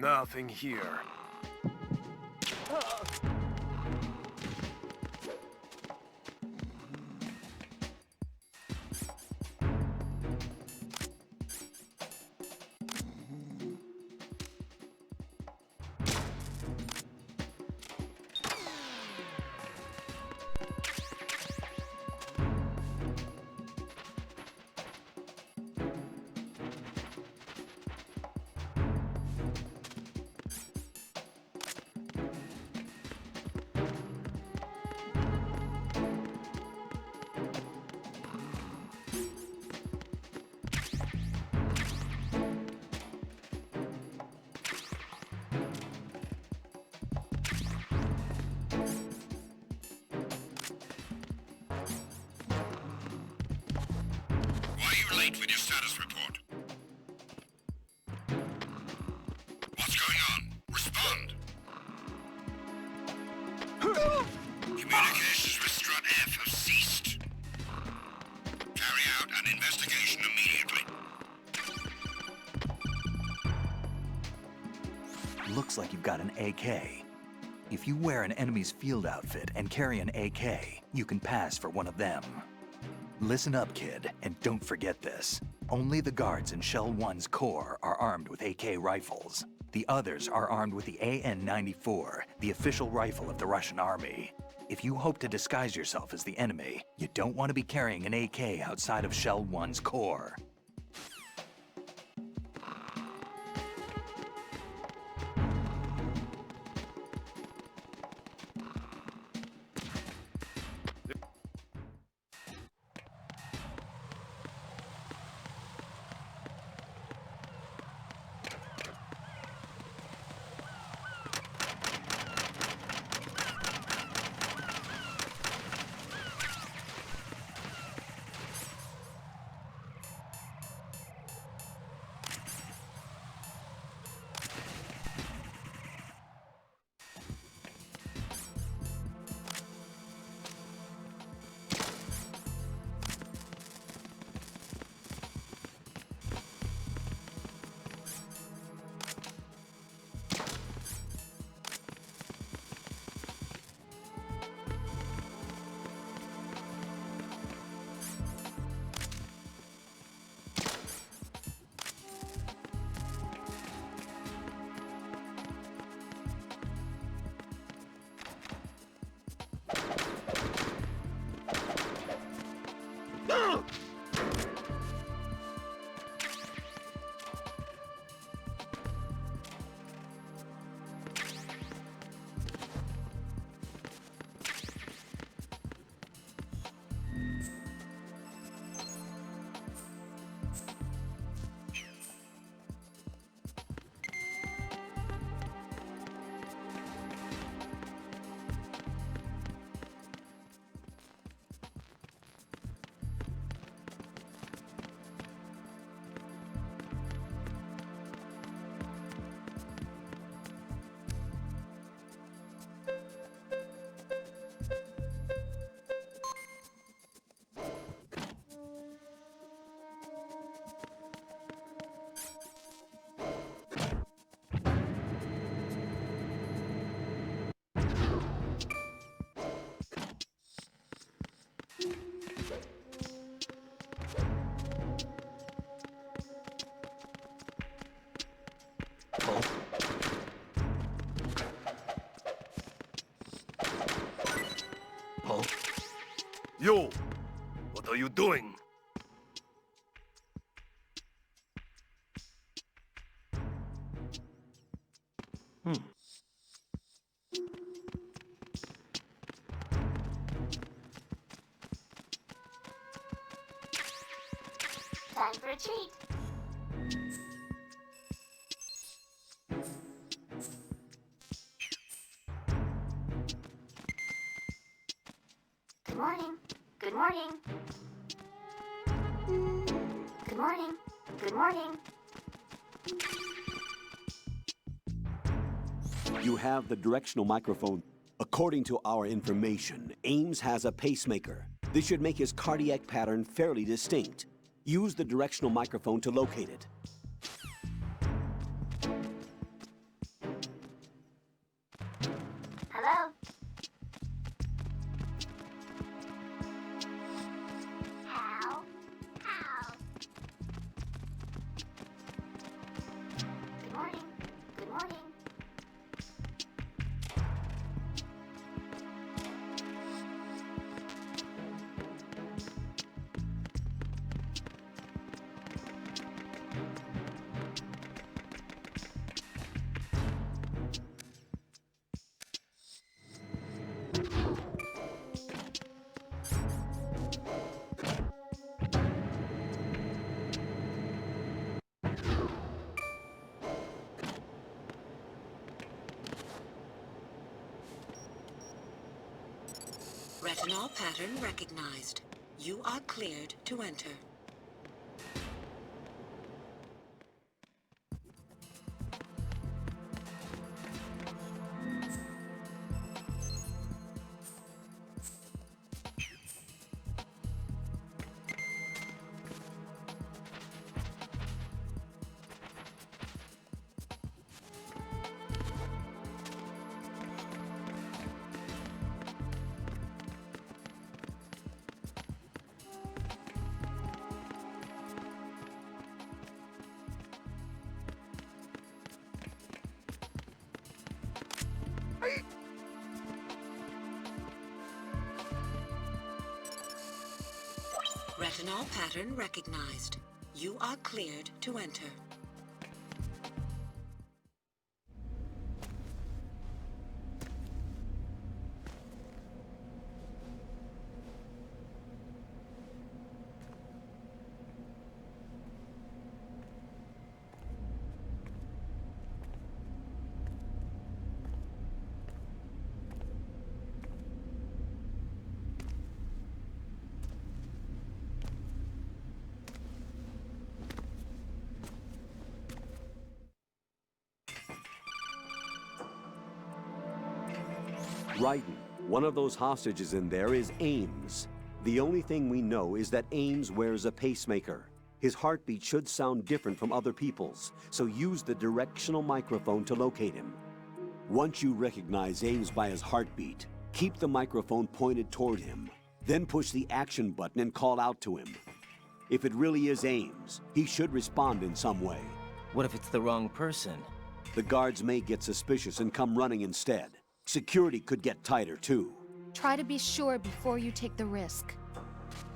Nothing here. Late with your status report. What's going on? Respond! Communications with Strut F have ceased. Carry out an investigation immediately. Looks like you've got an AK. If you wear an enemy's field outfit and carry an AK, you can pass for one of them. Listen up, kid, and don't forget this. Only the guards in Shell 1's core are armed with AK rifles. The others are armed with the AN-94, the official rifle of the Russian army. If you hope to disguise yourself as the enemy, you don't want to be carrying an AK outside of Shell 1's core. Yo! What are you doing? Time for a treat. Good morning. Good morning. Good morning. Good morning. You have the directional microphone. According to our information, Ames has a pacemaker. This should make his cardiac pattern fairly distinct. Use the directional microphone to locate it. Retinol pattern recognized. You are cleared to enter. Retinol pattern recognized. You are cleared to enter. Raiden, one of those hostages in there is Ames. The only thing we know is that Ames wears a pacemaker. His heartbeat should sound different from other people's, so use the directional microphone to locate him. Once you recognize Ames by his heartbeat, keep the microphone pointed toward him. Then push the action button and call out to him. If it really is Ames, he should respond in some way. What if it's the wrong person? The guards may get suspicious and come running instead. Security could get tighter, too. Try to be sure before you take the risk.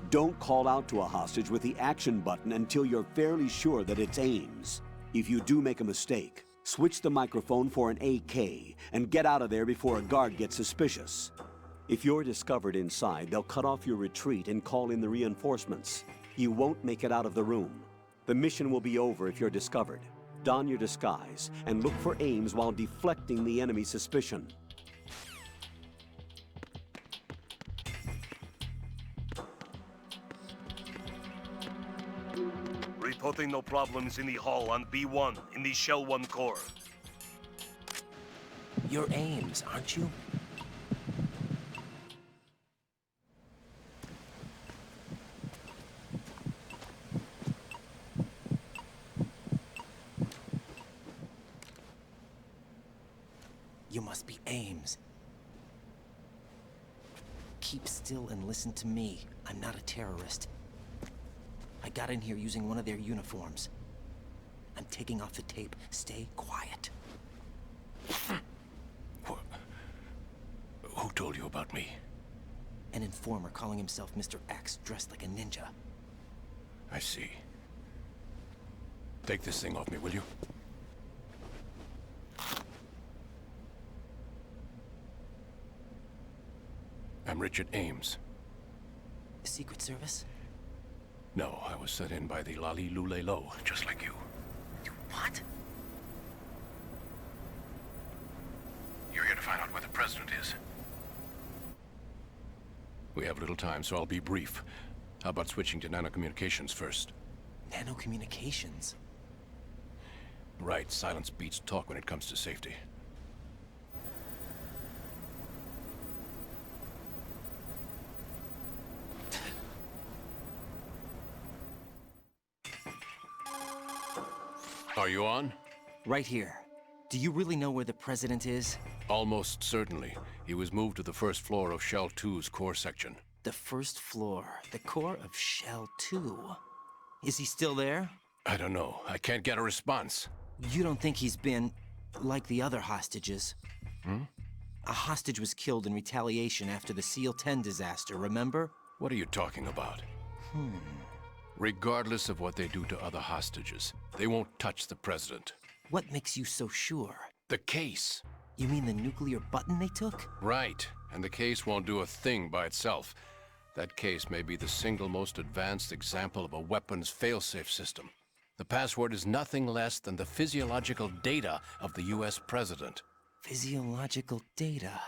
Don't call out to a hostage with the action button until you're fairly sure that it's Ames. If you do make a mistake, switch the microphone for an AK and get out of there before a guard gets suspicious. If you're discovered inside, they'll cut off your retreat and call in the reinforcements. You won't make it out of the room. The mission will be over if you're discovered. Don your disguise and look for Ames while deflecting the enemy's suspicion. Reporting no problems in the hall on B1 in the Shell 1 core. You're Ames, aren't you? You must be Ames. Keep still and listen to me. I'm not a terrorist. I got in here using one of their uniforms. I'm taking off the tape. Stay quiet. Who told you about me? An informer calling himself Mr. X, dressed like a ninja. I see. Take this thing off me, will you? I'm Richard Ames. The Secret Service? No, I was sent in by the Lali Lule Lo, just like you. What? You're here to find out where the president is. We have little time, so I'll be brief. How about switching to nanocommunications first? Nanocommunications? Right, silence beats talk when it comes to safety. Are you on? Right here. Do you really know where the president is? Almost certainly. He was moved to the first floor of Shell 2's core section. The first floor. The core of Shell 2. Is he still there? I don't know. I can't get a response. You don't think he's been like the other hostages? Hmm? A hostage was killed in retaliation after the SEAL 10 disaster, remember? What are you talking about? Regardless of what they do to other hostages, they won't touch the president. What makes you so sure? The case. You mean the nuclear button they took? Right. And the case won't do a thing by itself. That case may be the single most advanced example of a weapons failsafe system. The password is nothing less than the physiological data of the US president. Physiological data.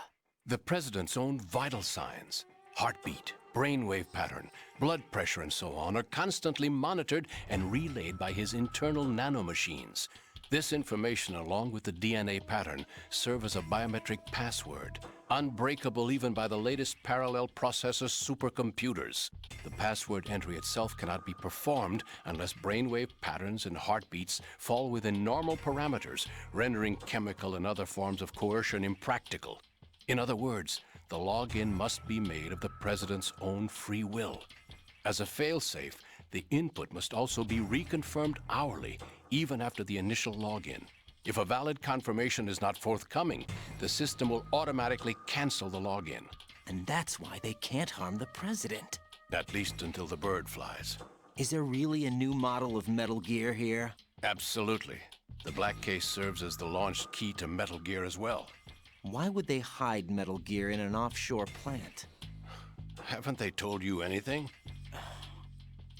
The president's own vital signs. Heartbeat, brainwave pattern, blood pressure, and so on are constantly monitored and relayed by his internal nanomachines. This information, along with the DNA pattern, serve as a biometric password, unbreakable even by the latest parallel processor supercomputers. The password entry itself cannot be performed unless brainwave patterns and heartbeats fall within normal parameters, rendering chemical and other forms of coercion impractical. In other words, the login must be made of the President's own free will. As a failsafe, the input must also be reconfirmed hourly, even after the initial login. If a valid confirmation is not forthcoming, the system will automatically cancel the login. And that's why they can't harm the President. At least until the bird flies. Is there really a new model of Metal Gear here? Absolutely. The black case serves as the launch key to Metal Gear as well. Why would they hide Metal Gear in an offshore plant? Haven't they told you anything?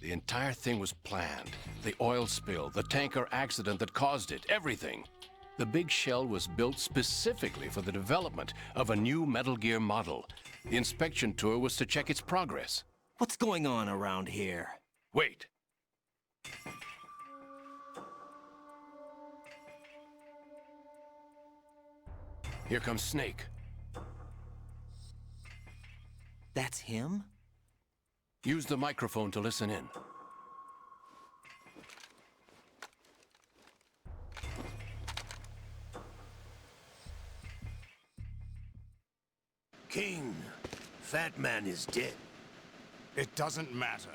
The entire thing was planned. The oil spill, the tanker accident that caused it, everything. The big shell was built specifically for the development of a new Metal Gear model. The inspection tour was to check its progress. What's going on around here? Wait. Here comes Snake. That's him? Use the microphone to listen in. King, Fat Man is dead. It doesn't matter.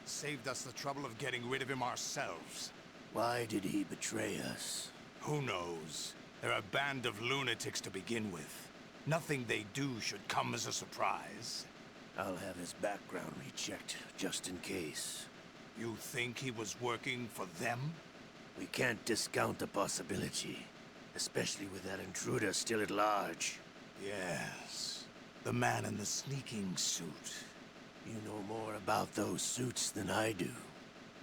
Saved us the trouble of getting rid of him ourselves. Why did he betray us? Who knows? They're a band of lunatics to begin with. Nothing they do should come as a surprise. I'll have his background rechecked, just in case. You think he was working for them? We can't discount the possibility, especially with that intruder still at large. Yes. The man in the sneaking suit. You know more about those suits than I do.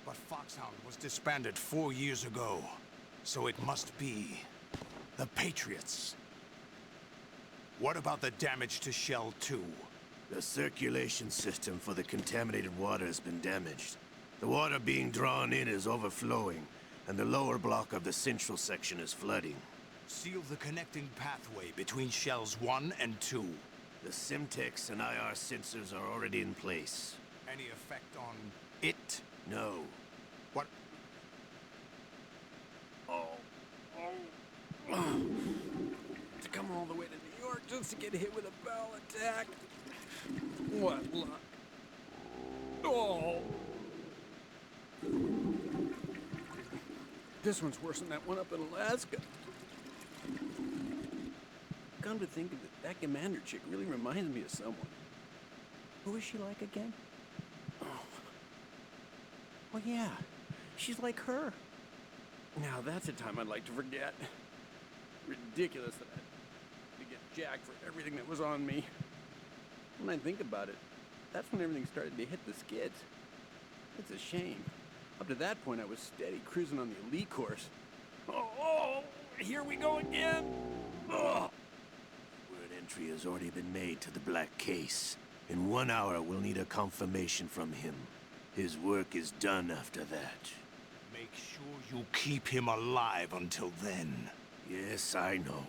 But Foxhound was disbanded 4 years ago. So it must be the Patriots. What about the damage to Shell 2? The circulation system for the contaminated water has been damaged. The water being drawn in is overflowing, and the lower block of the central section is flooding. Seal the connecting pathway between Shells 1 and 2. The Simtex and IR sensors are already in place. Any effect on it? No. What? To come all the way to New York just to get hit with a bowel attack. What luck. Oh. This one's worse than that one up in Alaska. Come to think of it, that commander chick really reminds me of someone. Who is she like again? Oh. Well, yeah, she's like her. Now that's a time I'd like to forget. Ridiculous that I had to get jacked for everything that was on me. When I think about it, that's when everything started to hit the skids. It's a shame. Up to that point, I was steady cruising on the elite course. Oh, here we go again! Oh. Word entry has already been made to the Black Case. In 1 hour, we'll need a confirmation from him. His work is done after that. Make sure you keep him alive until then. Yes, I know.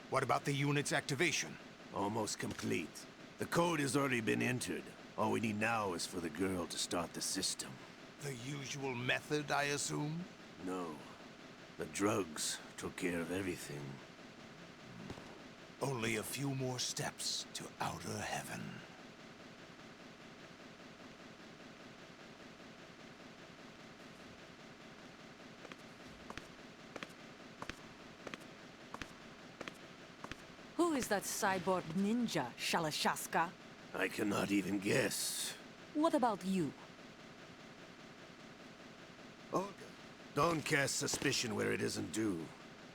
What about the unit's activation? Almost complete. The code has already been entered. All we need now is for the girl to start the system. The usual method, I assume? No. The drugs took care of everything. Only a few more steps to outer heaven. Who is that cyborg ninja, Shalashaska? I cannot even guess. What about you? Olga, don't cast suspicion where it isn't due.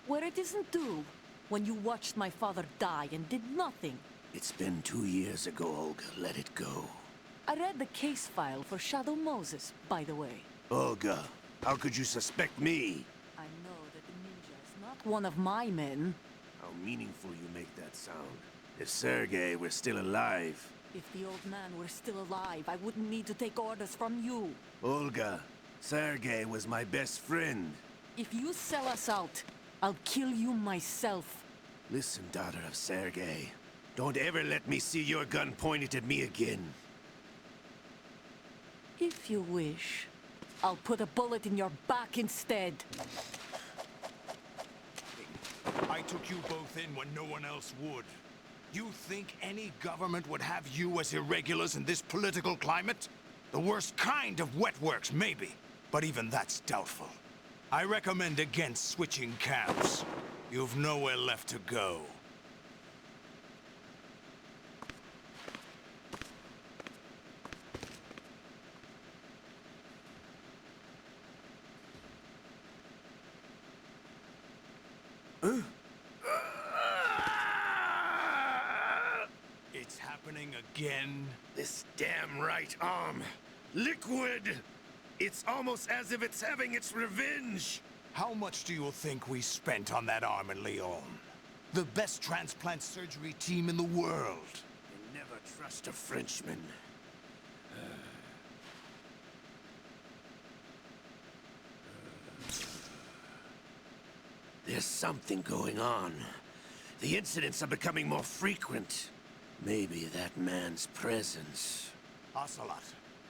Where it isn't due, when you watched my father die and did nothing. It's been 2 years ago, Olga. Let it go. I read the case file for Shadow Moses, by the way. Olga, how could you suspect me? I know that the ninja is not one of my men. How meaningful you make that sound. If Sergei were still alive, If the old man were still alive, I wouldn't need to take orders from you. Olga, Sergei was my best friend. If you sell us out, I'll kill you myself. Listen, daughter of Sergei. Don't ever let me see your gun pointed at me again. If you wish, I'll put a bullet in your back instead. I took you both in when no one else would. You think any government would have you as irregulars in this political climate? The worst kind of wet works, maybe. But even that's doubtful. I recommend against switching camps. You've nowhere left to go. It's happening again? This damn right arm. Liquid! It's almost as if it's having its revenge! How much do you think we spent on that arm in Lyon? The best transplant surgery team in the world. You never trust a Frenchman. There's something going on. The incidents are becoming more frequent. Maybe that man's presence. Ocelot,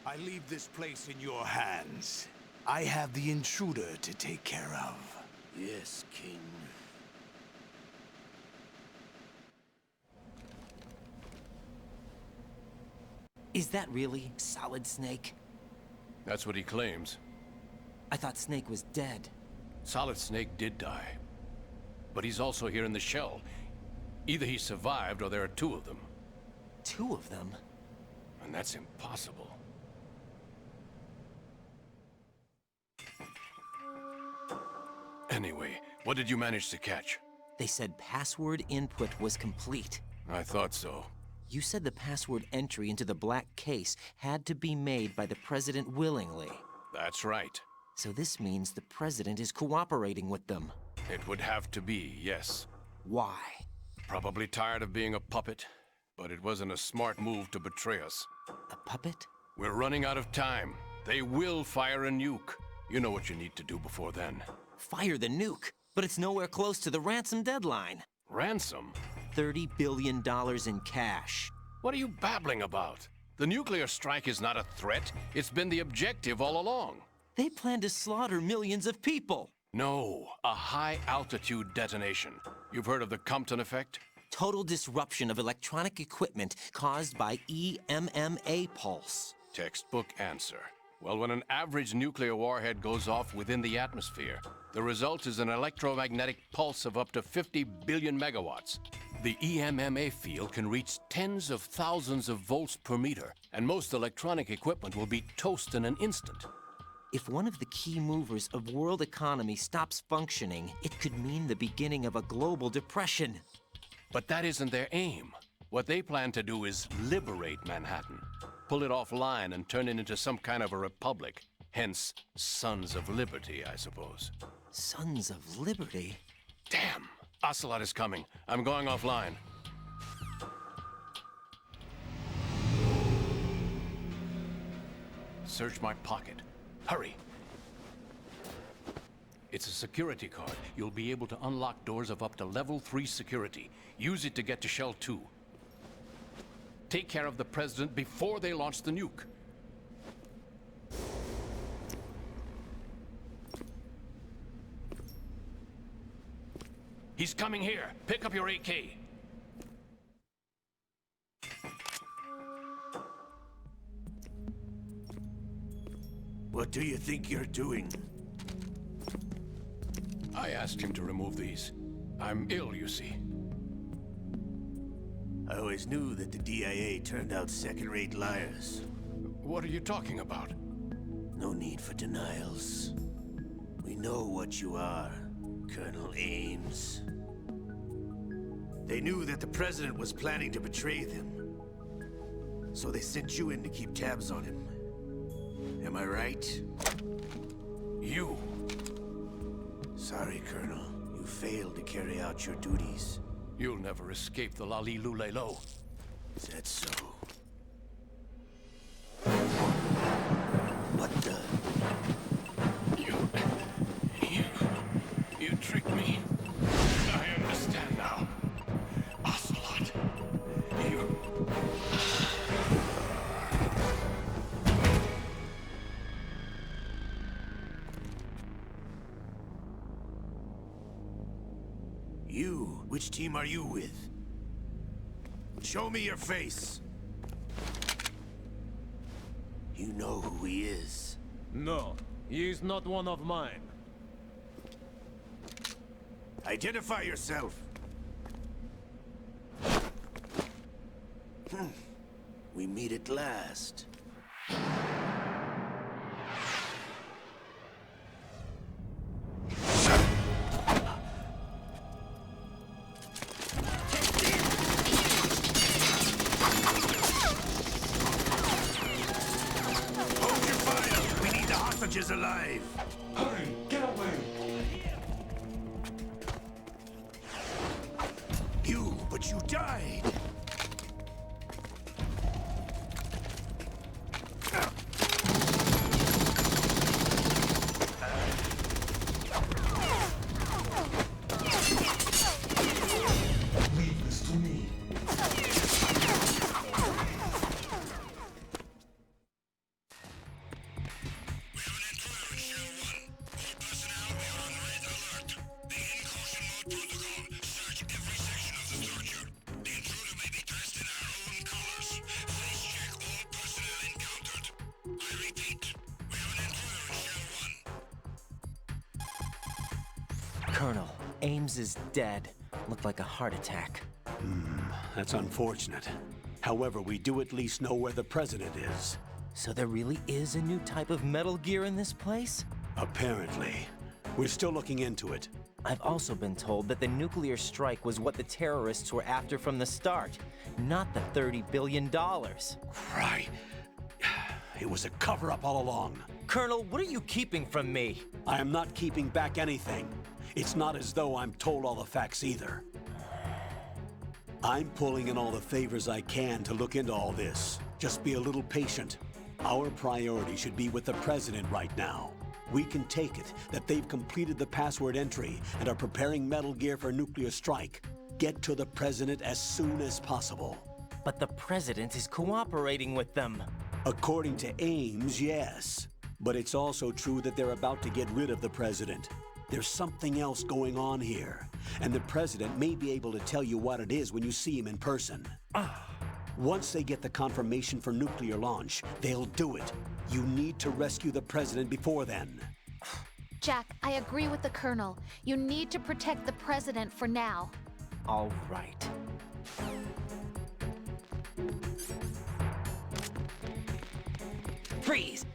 I leave this place in your hands. I have the intruder to take care of. Yes, King. Is that really Solid Snake? That's what he claims. I thought Snake was dead. Solid Snake did die. But he's also here in the shell. Either he survived or there are two of them. Two of them? And that's impossible. Anyway, what did you manage to catch? They said password input was complete. I thought so. You said the password entry into the black case had to be made by the President willingly. That's right. So this means the President is cooperating with them. It would have to be, yes. Why? Probably tired of being a puppet, but it wasn't a smart move to betray us. A puppet? We're running out of time. They will fire a nuke. You know what you need to do before then. Fire the nuke, but it's nowhere close to the ransom deadline. Ransom? $30 billion in cash. What are you babbling about? The nuclear strike is not a threat. It's been the objective all along. They plan to slaughter millions of people. No, a high-altitude detonation. You've heard of the Compton effect? Total disruption of electronic equipment caused by EMMA pulse. Textbook answer. Well, when an average nuclear warhead goes off within the atmosphere, the result is an electromagnetic pulse of up to 50 billion megawatts. The EMMA field can reach tens of thousands of volts per meter, and most electronic equipment will be toast in an instant. If one of the key movers of world economy stops functioning, it could mean the beginning of a global depression. But that isn't their aim. What they plan to do is liberate Manhattan. Pull it offline and turn it into some kind of a republic. Hence, Sons of Liberty, I suppose. Sons of Liberty? Damn! Ocelot is coming. I'm going offline. Search my pocket. Hurry! It's a security card. You'll be able to unlock doors of up to level 3 security. Use it to get to Shell 2. Take care of the President before they launch the nuke. He's coming here. Pick up your AK. What do you think you're doing? I asked him to remove these. I'm ill, you see. I always knew that the DIA turned out second-rate liars. What are you talking about? No need for denials. We know what you are, Colonel Ames. They knew that the President was planning to betray them. So they sent you in to keep tabs on him. Am I right? You. Sorry, Colonel. You failed to carry out your duties. You'll never escape the Lali Lulelo. Is that so? You? Which team are you with? Show me your face. You know who he is. No, he is not one of mine. Identify yourself. We meet at last. Hold your fire! We need the hostages alive! Hurry! Get away! But you died! Leave this to me. Colonel, Ames is dead. Looked like a heart attack. That's unfortunate. However, we do at least know where the president is. So there really is a new type of Metal Gear in this place? Apparently. We're still looking into it. I've also been told that the nuclear strike was what the terrorists were after from the start, not the $30 billion. Right. It was a cover-up all along. Colonel, what are you keeping from me? I am not keeping back anything. It's not as though I'm told all the facts either. I'm pulling in all the favors I can to look into all this. Just be a little patient. Our priority should be with the president right now. We can take it that they've completed the password entry and are preparing Metal Gear for nuclear strike. Get to the president as soon as possible. But the president is cooperating with them. According to Ames, yes. But it's also true that they're about to get rid of the president. There's something else going on here, and the president may be able to tell you what it is when you see him in person. Once they get the confirmation for nuclear launch, they'll do it. You need to rescue the president before then. Jack, I agree with the Colonel. You need to protect the President for now. All right. Freeze!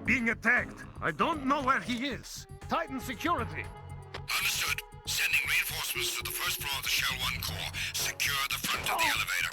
Being attacked. I don't know where he is. Titan security. Understood. Sending reinforcements to the first floor of the Shell 1 core. Secure the front of the elevator.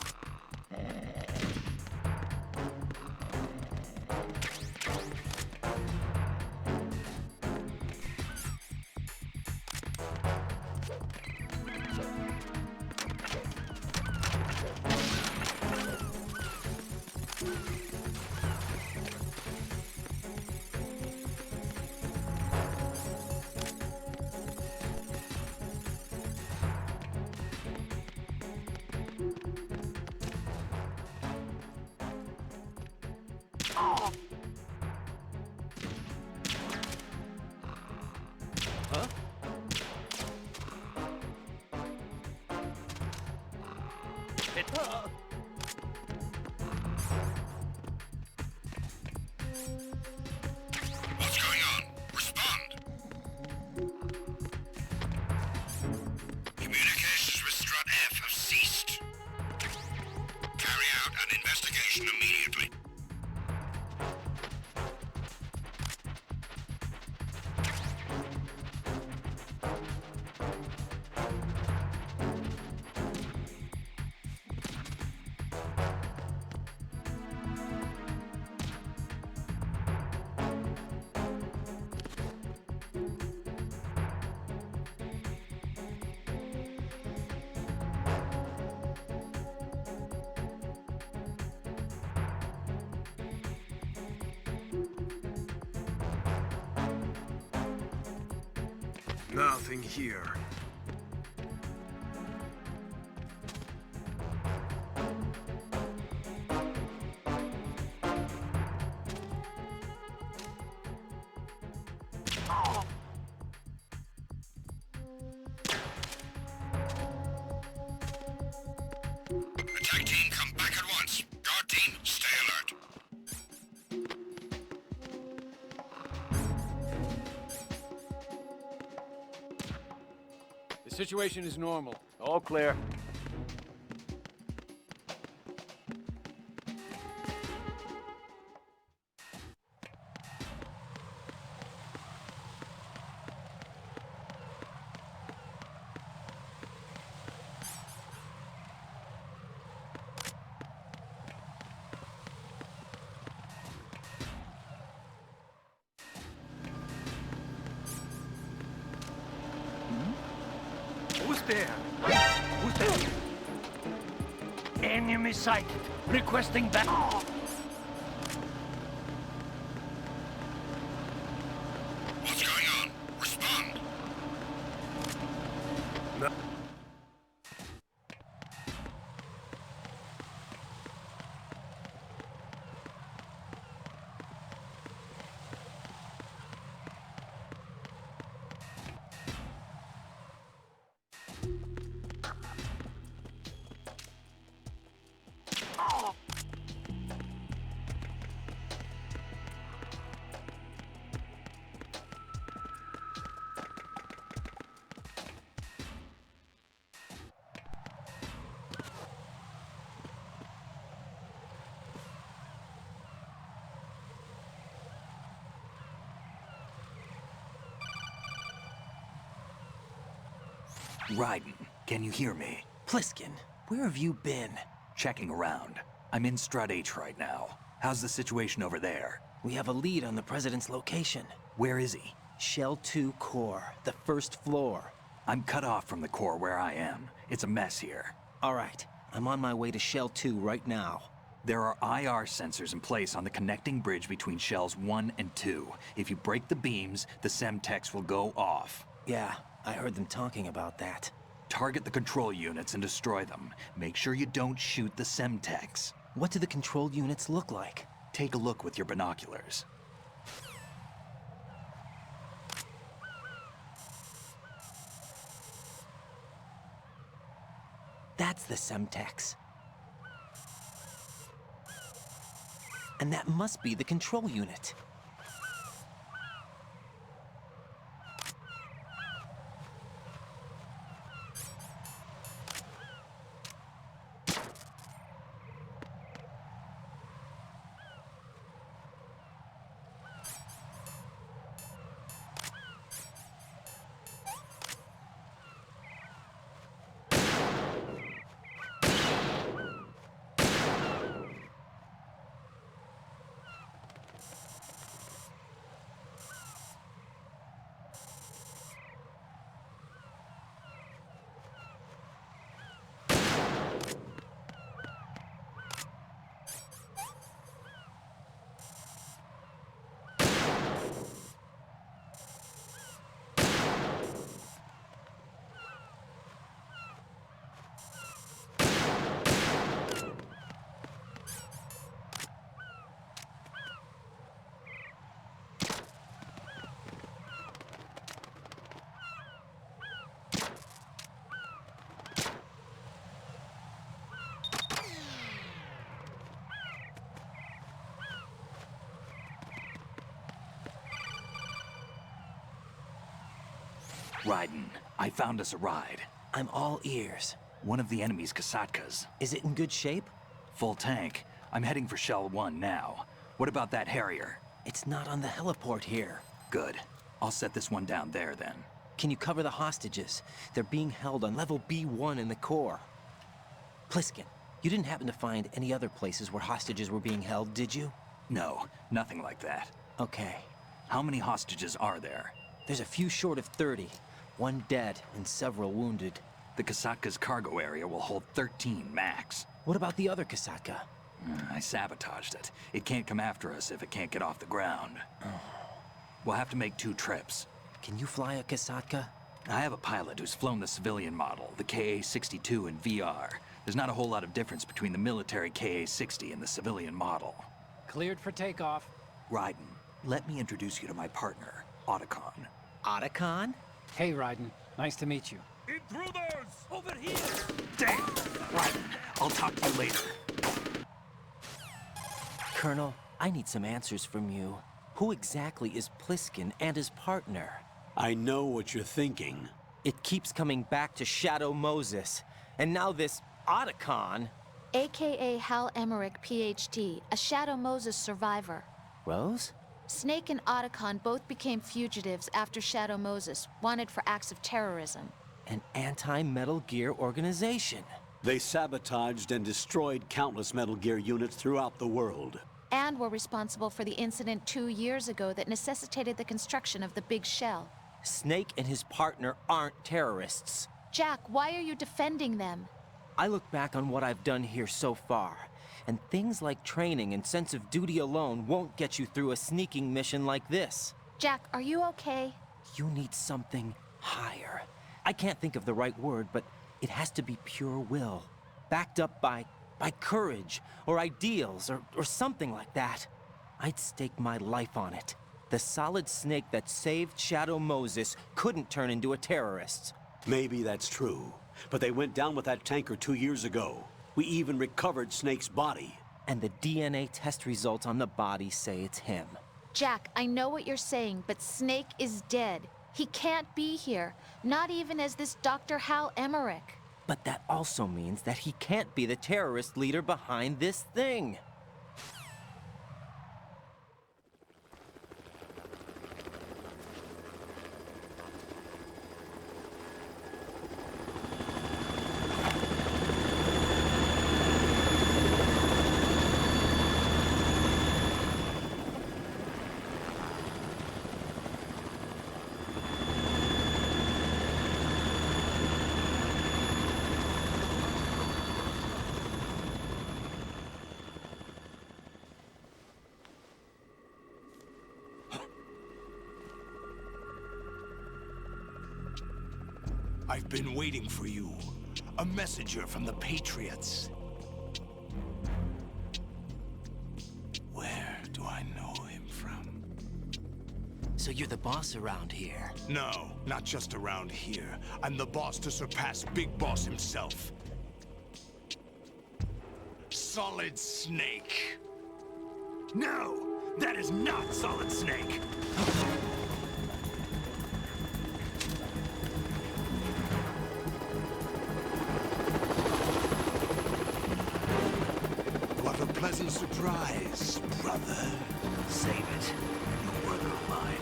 Nothing here. Attack team, come back at once. Guard team, stay alert. The situation is normal. All clear. Who's there? Who's there? Enemy sighted. Requesting back. What's going on? Respond. Raiden, can you hear me? Pliskin, where have you been? Checking around. I'm in Strut H right now. How's the situation over there? We have a lead on the President's location. Where is he? Shell 2 core, the first floor. I'm cut off from the core where I am. It's a mess here. All right, I'm on my way to Shell 2 right now. There are IR sensors in place on the connecting bridge between Shells 1 and 2. If you break the beams, the Semtex will go off. Yeah, I heard them talking about that. Target the control units and destroy them. Make sure you don't shoot the Semtex. What do the control units look like? Take a look with your binoculars. That's the Semtex. And that must be the control unit. Raiden, I found us a ride. I'm all ears. One of the enemy's Kasatkas. Is it in good shape? Full tank. I'm heading for Shell 1 now. What about that Harrier? It's not on the heliport here. Good. I'll set this one down there then. Can you cover the hostages? They're being held on level B1 in the core. Pliskin, you didn't happen to find any other places where hostages were being held, did you? No, nothing like that. Okay. How many hostages are there? There's a few short of 30. One dead and several wounded. The Kasatka's cargo area will hold 13 max. What about the other Kasatka? I sabotaged it. It can't come after us if it can't get off the ground. We'll have to make 2 trips. Can you fly a Kasatka? I have a pilot who's flown the civilian model, the KA-62 in VR. There's not a whole lot of difference between the military KA-60 and the civilian model. Cleared for takeoff. Raiden, let me introduce you to my partner, Otacon. Otacon? Hey, Raiden. Nice to meet you. Intruders! Over here! Damn! Raiden, I'll talk to you later. Colonel, I need some answers from you. Who exactly is Pliskin and his partner? I know what you're thinking. It keeps coming back to Shadow Moses. And now this Otacon. AKA Hal Emmerich, PhD, a Shadow Moses survivor. Rose? Snake and Otacon both became fugitives after Shadow Moses, wanted for acts of terrorism. An anti-Metal Gear organization. They sabotaged and destroyed countless Metal Gear units throughout the world. And were responsible for the incident 2 years ago that necessitated the construction of the Big Shell. Snake and his partner aren't terrorists. Jack, why are you defending them? I look back on what I've done here so far, and things like training and sense of duty alone won't get you through a sneaking mission like this. Jack, are you okay? You need something higher. I can't think of the right word, but it has to be pure will, backed up by courage, or ideals, or something like that. I'd stake my life on it. The solid snake that saved Shadow Moses couldn't turn into a terrorist. Maybe that's true, but they went down with that tanker 2 years ago. We even recovered Snake's body. And the DNA test results on the body say it's him. Jack, I know what you're saying, but Snake is dead. He can't be here, not even as this Dr. Hal Emmerich. But that also means that he can't be the terrorist leader behind this thing. I've been waiting for you. A messenger from the Patriots. Where do I know him from? So you're the boss around here? No, not just around here. I'm the boss to surpass Big Boss himself. Solid Snake. No! That is not Solid Snake! What a pleasant surprise, brother. Save it. You work of mine.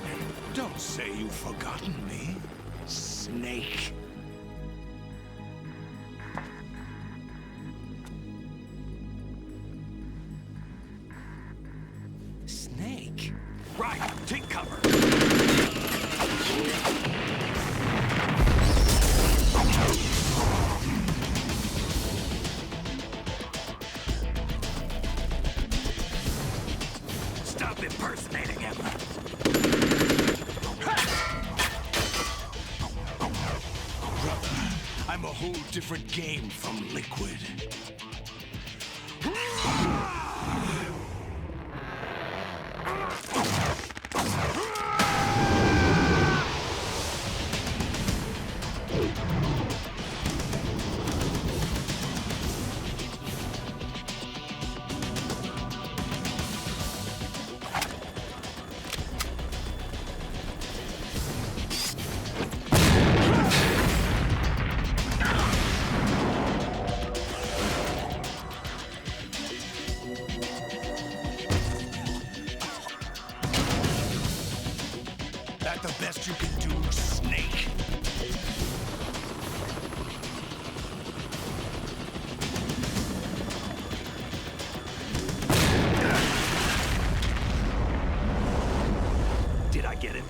Don't say you've forgotten me, Snake. Snake? Right, take cover. Stop impersonating him. Brother, I'm a whole different game from Liquid. That the best you can do, Snake? Did I get it?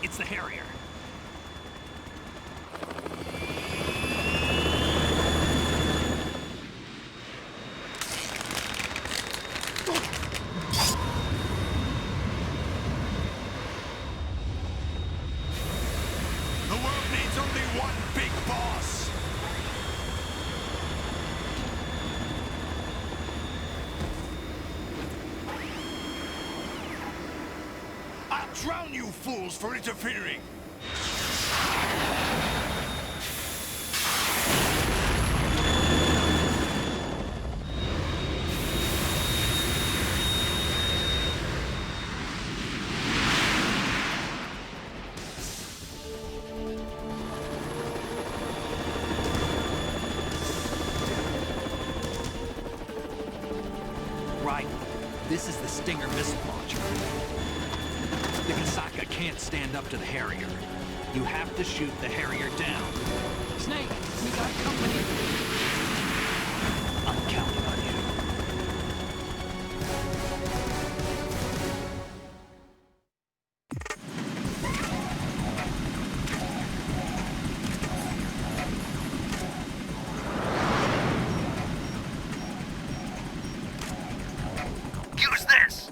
It's the Harrier. The world needs only one big boss. I'll drown you fools for interfering. Right. This is the Stinger missile launcher. The Kasaka can't stand up to the Harrier. You have to shoot the Harrier down. Snake, we got company. I'm counting on you. Use this!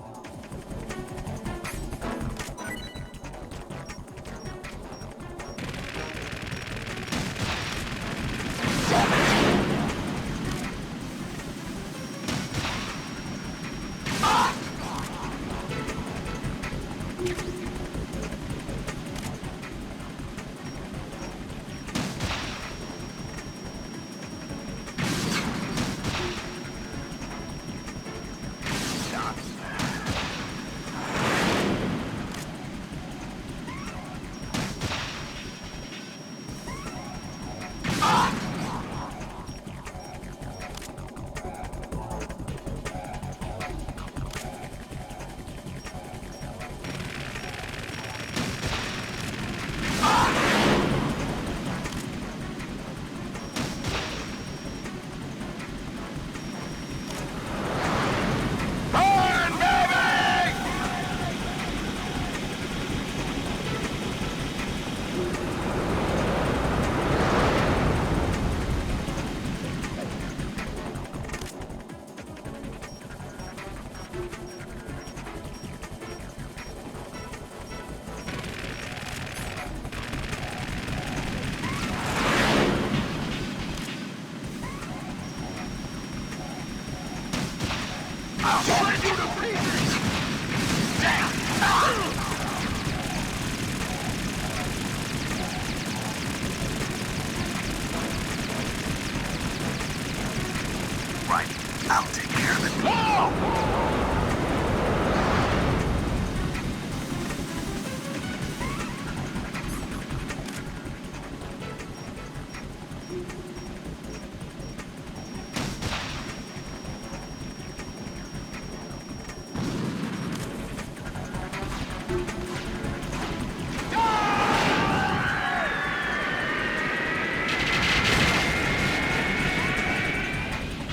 Right. I'll take care of it.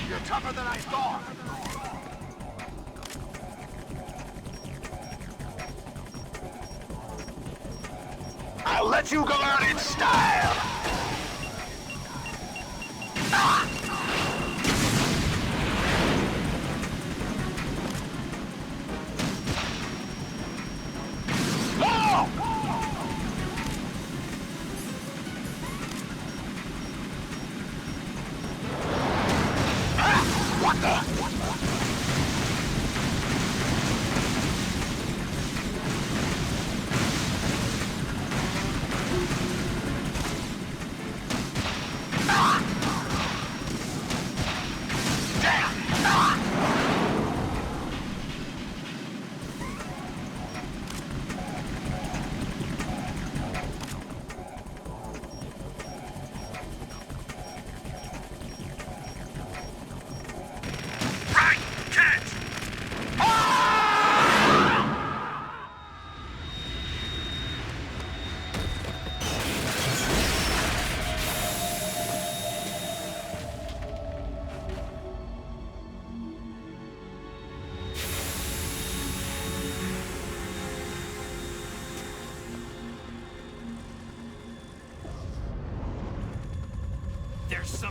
You're tougher than I thought! I'll let you go out in style! What the?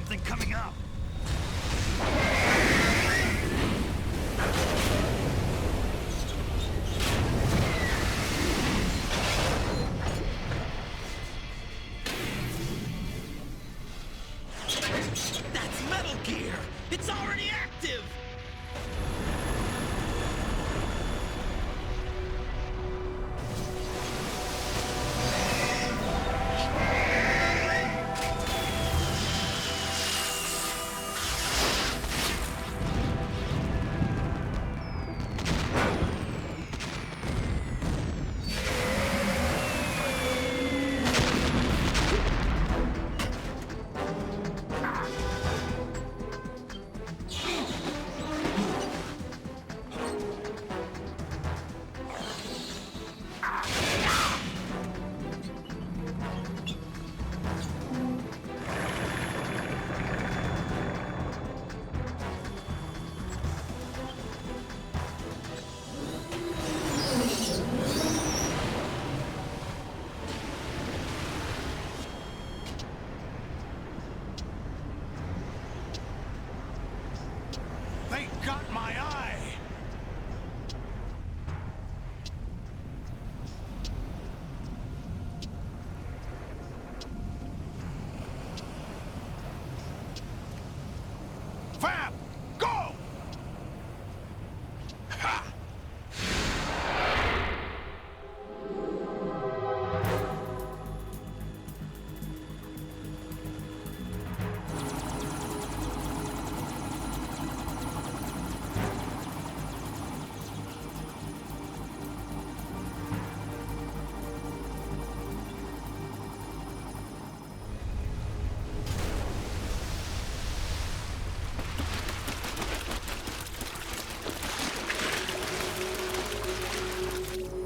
something coming up! That's Metal Gear! It's already active! They got my eye! Vamp! Go! Ha!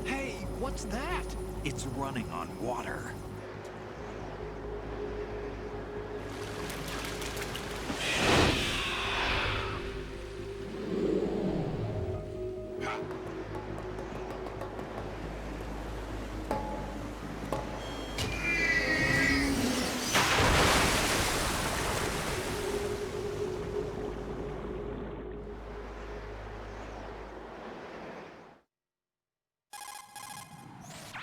Hey, what's that? It's running on water.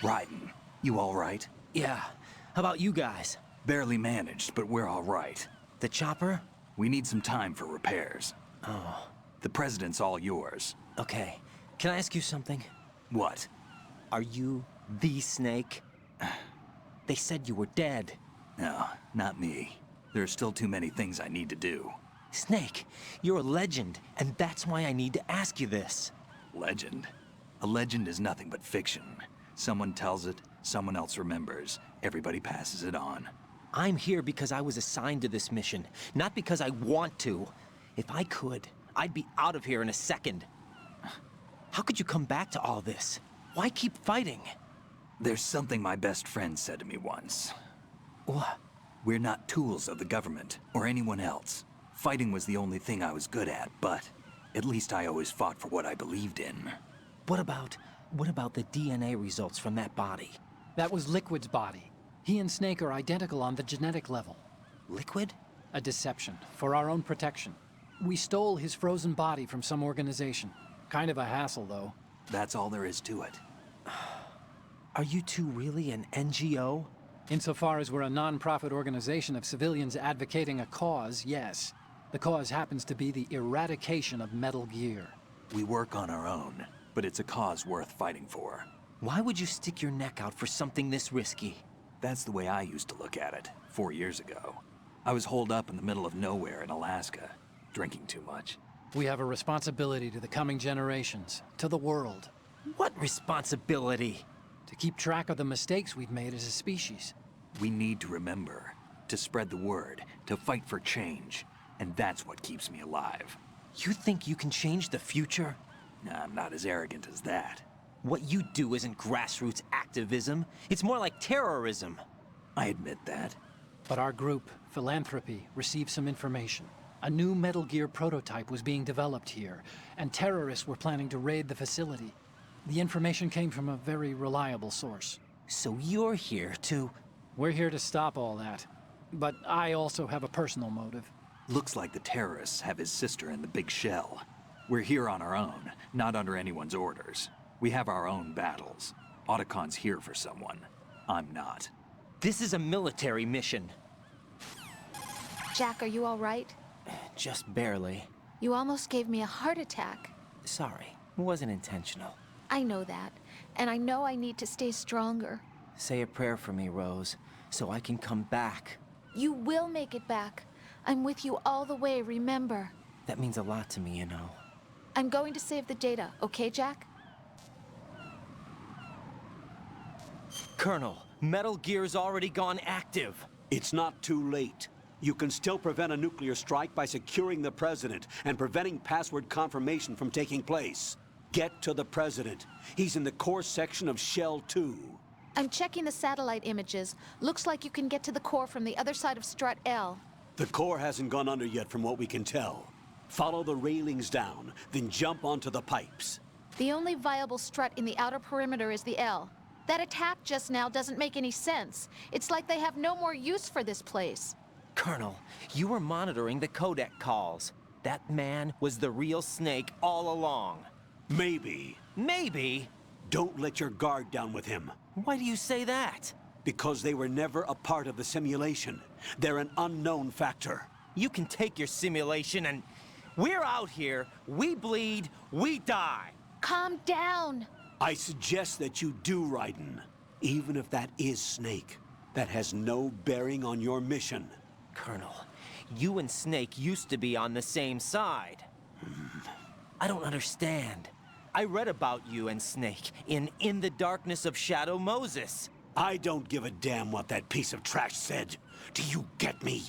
Raiden, you all right? Yeah. How about you guys? Barely managed, but we're all right. The chopper? We need some time for repairs. Oh. The president's all yours. Okay. Can I ask you something? What? Are you the Snake? They said you were dead. No, not me. There are still too many things I need to do. Snake, you're a legend, and that's why I need to ask you this. Legend? A legend is nothing but fiction. Someone tells it, someone else remembers. Everybody passes it on. I'm here because I was assigned to this mission, not because I want to. If I could, I'd be out of here in a second. How could you come back to all this? Why keep fighting? There's something my best friend said to me once. What? We're not tools of the government or anyone else. Fighting was the only thing I was good at, but at least I always fought for what I believed in. What about the DNA results from that body? That was Liquid's body. He and Snake are identical on the genetic level. Liquid? A deception, for our own protection. We stole his frozen body from some organization. Kind of a hassle, though. That's all there is to it. Are you two really an NGO? Insofar as we're a non-profit organization of civilians advocating a cause, yes. The cause happens to be the eradication of Metal Gear. We work on our own, but it's a cause worth fighting for. Why would you stick your neck out for something this risky? That's the way I used to look at it, 4 years ago. I was holed up in the middle of nowhere in Alaska, drinking too much. We have a responsibility to the coming generations, to the world. What responsibility? To keep track of the mistakes we've made as a species. We need to remember, to spread the word, to fight for change. And that's what keeps me alive. You think you can change the future? Nah, I'm not as arrogant as that. What you do isn't grassroots activism. It's more like terrorism. I admit that. But our group, Philanthropy, received some information. A new Metal Gear prototype was being developed here, and terrorists were planning to raid the facility. The information came from a very reliable source. So you're here to... We're here to stop all that. But I also have a personal motive. Looks like the terrorists have his sister in the big shell. We're here on our own, not under anyone's orders. We have our own battles. Otacon's here for someone. I'm not. This is a military mission. Jack, are you all right? Just barely. You almost gave me a heart attack. Sorry, it wasn't intentional. I know that, and I know I need to stay stronger. Say a prayer for me, Rose, so I can come back. You will make it back. I'm with you all the way, remember? That means a lot to me, you know. I'm going to save the data, okay, Jack? Colonel, Metal Gear's already gone active. It's not too late. You can still prevent a nuclear strike by securing the President and preventing password confirmation from taking place. Get to the President. He's in the core section of Shell 2. I'm checking the satellite images. Looks like you can get to the core from the other side of Strut L. The core hasn't gone under yet from what we can tell. Follow the railings down, then jump onto the pipes. The only viable strut in the outer perimeter is the L. That attack just now doesn't make any sense. It's like they have no more use for this place. Colonel, you were monitoring the codec calls. That man was the real Snake all along. Maybe. Maybe? Don't let your guard down with him. Why do you say that? Because they were never a part of the simulation. They're an unknown factor. You can take your simulation and... We're out here, we bleed, we die. Calm down. I suggest that you do, Raiden. Even if that is Snake, that has no bearing on your mission. Colonel, you and Snake used to be on the same side. I don't understand. I read about you and Snake in the Darkness of Shadow Moses. I don't give a damn what that piece of trash said. Do you get me?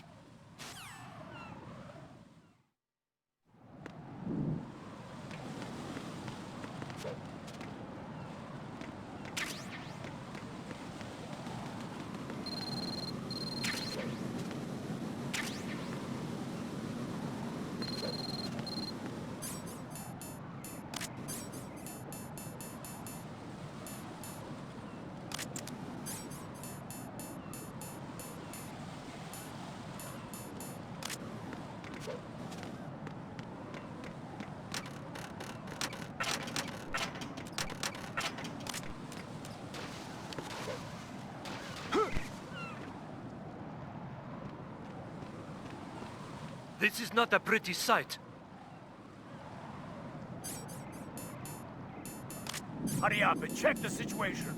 This is not a pretty sight. Hurry up and check the situation.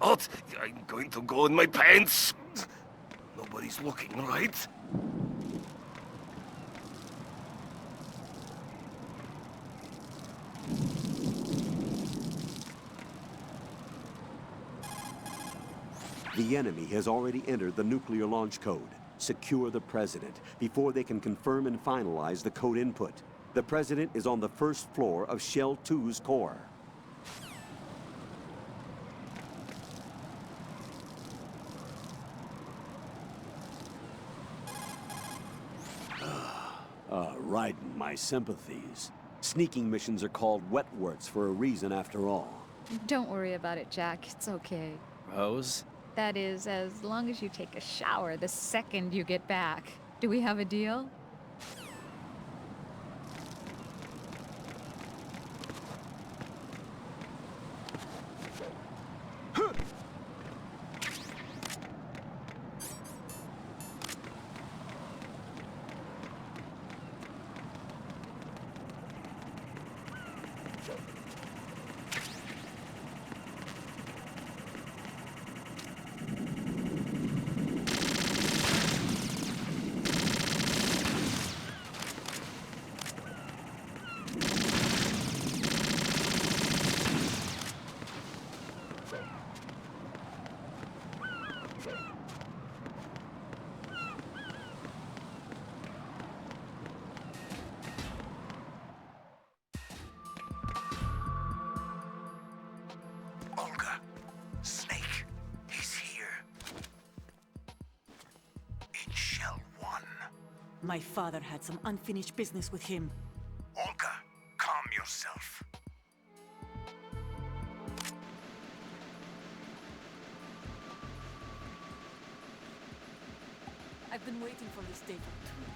What? I'm going to go in my pants. Nobody's looking, right? The enemy has already entered the nuclear launch code. Secure the President before they can confirm and finalize the code input. The President is on the first floor of Shell 2's core. Raiden, my sympathies. Sneaking missions are called wet works for a reason after all. Don't worry about it, Jack. It's okay. Rose? That is, as long as you take a shower the second you get back. Do we have a deal? My father had some unfinished business with him. Olga, calm yourself. I've been waiting for this day for 2 years.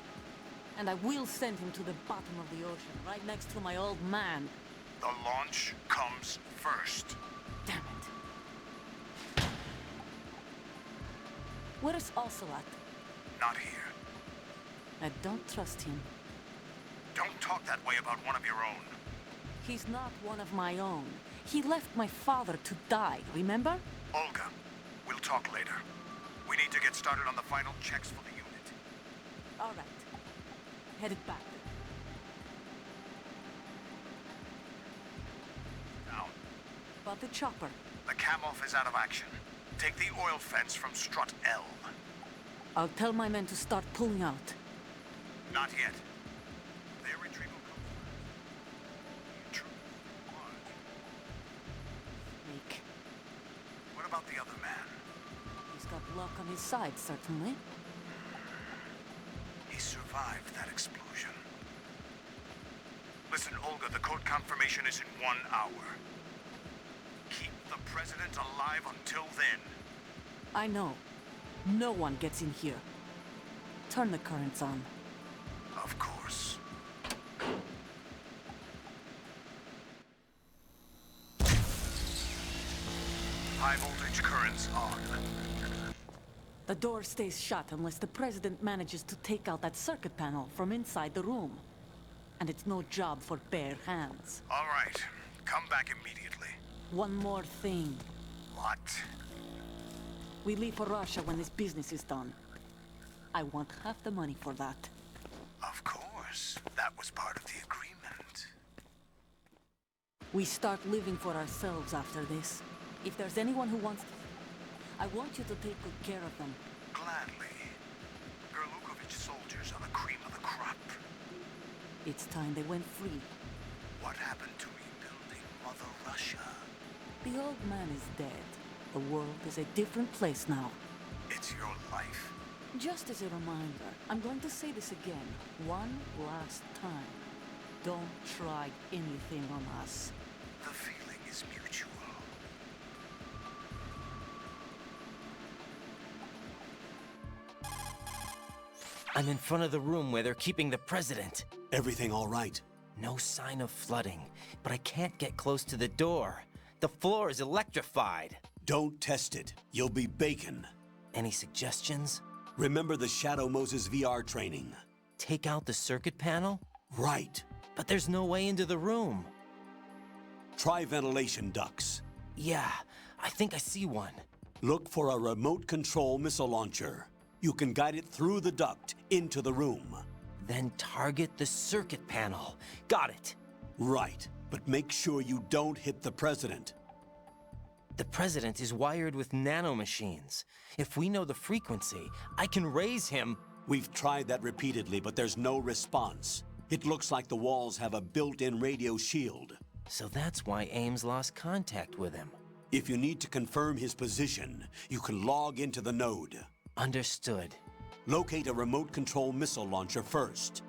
And I will send him to the bottom of the ocean, right next to my old man. The launch comes first. Damn it. Where's Ocelot? Not here. I don't trust him. Don't talk that way about one of your own. He's not one of my own. He left my father to die, remember? Olga, we'll talk later. We need to get started on the final checks for the unit. All right. Headed back then. Down. About the chopper. The cam-off is out of action. Take the oil fence from strut L. I'll tell my men to start pulling out. Not yet. Their retreat will come first. True. Snake. What about the other man? He's got luck on his side, certainly. He survived that explosion. Listen, Olga, the code confirmation is in 1 hour. Keep the president alive until then. I know. No one gets in here. Turn the currents on. Of course. High voltage currents on. The door stays shut unless the president manages to take out that circuit panel from inside the room. And it's no job for bare hands. All right. Come back immediately. One more thing. What? We leave for Russia when this business is done. I want half the money for that. Of course. That was part of the agreement. We start living for ourselves after this. If there's anyone who wants to... I want you to take good care of them. Gladly. Gerlukovich soldiers are the cream of the crop. It's time they went free. What happened to rebuilding Mother Russia? The old man is dead. The world is a different place now. It's your life. Just as a reminder, I'm going to say this again, one last time. Don't try anything on us. The feeling is mutual. I'm in front of the room where they're keeping the president. Everything all right? No sign of flooding, but I can't get close to the door. The floor is electrified. Don't test it. You'll be bacon. Any suggestions? Remember the Shadow Moses VR training? Take out the circuit panel? Right. But there's no way into the room. Try ventilation ducts. Yeah, I think I see one. Look for a remote control missile launcher. You can guide it through the duct into the room. Then target the circuit panel. Got it. Right, but make sure you don't hit the president. The president is wired with nanomachines. If we know the frequency, I can raise him. We've tried that repeatedly, but there's no response. It looks like the walls have a built-in radio shield. So that's why Ames lost contact with him. If you need to confirm his position, you can log into the node. Understood. Locate a remote control missile launcher first.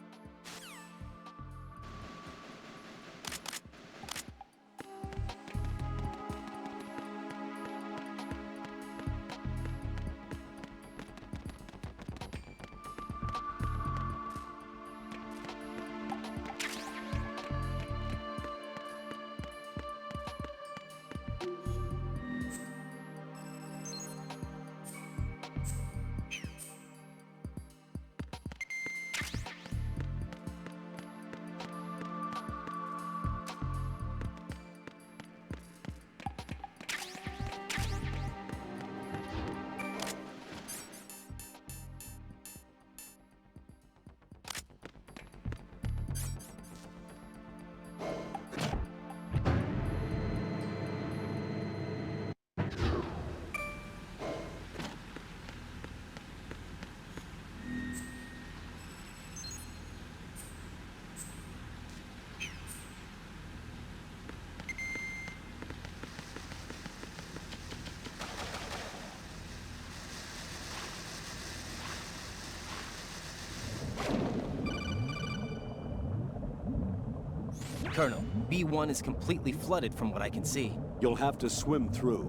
Colonel, B1 is completely flooded from what I can see. You'll have to swim through.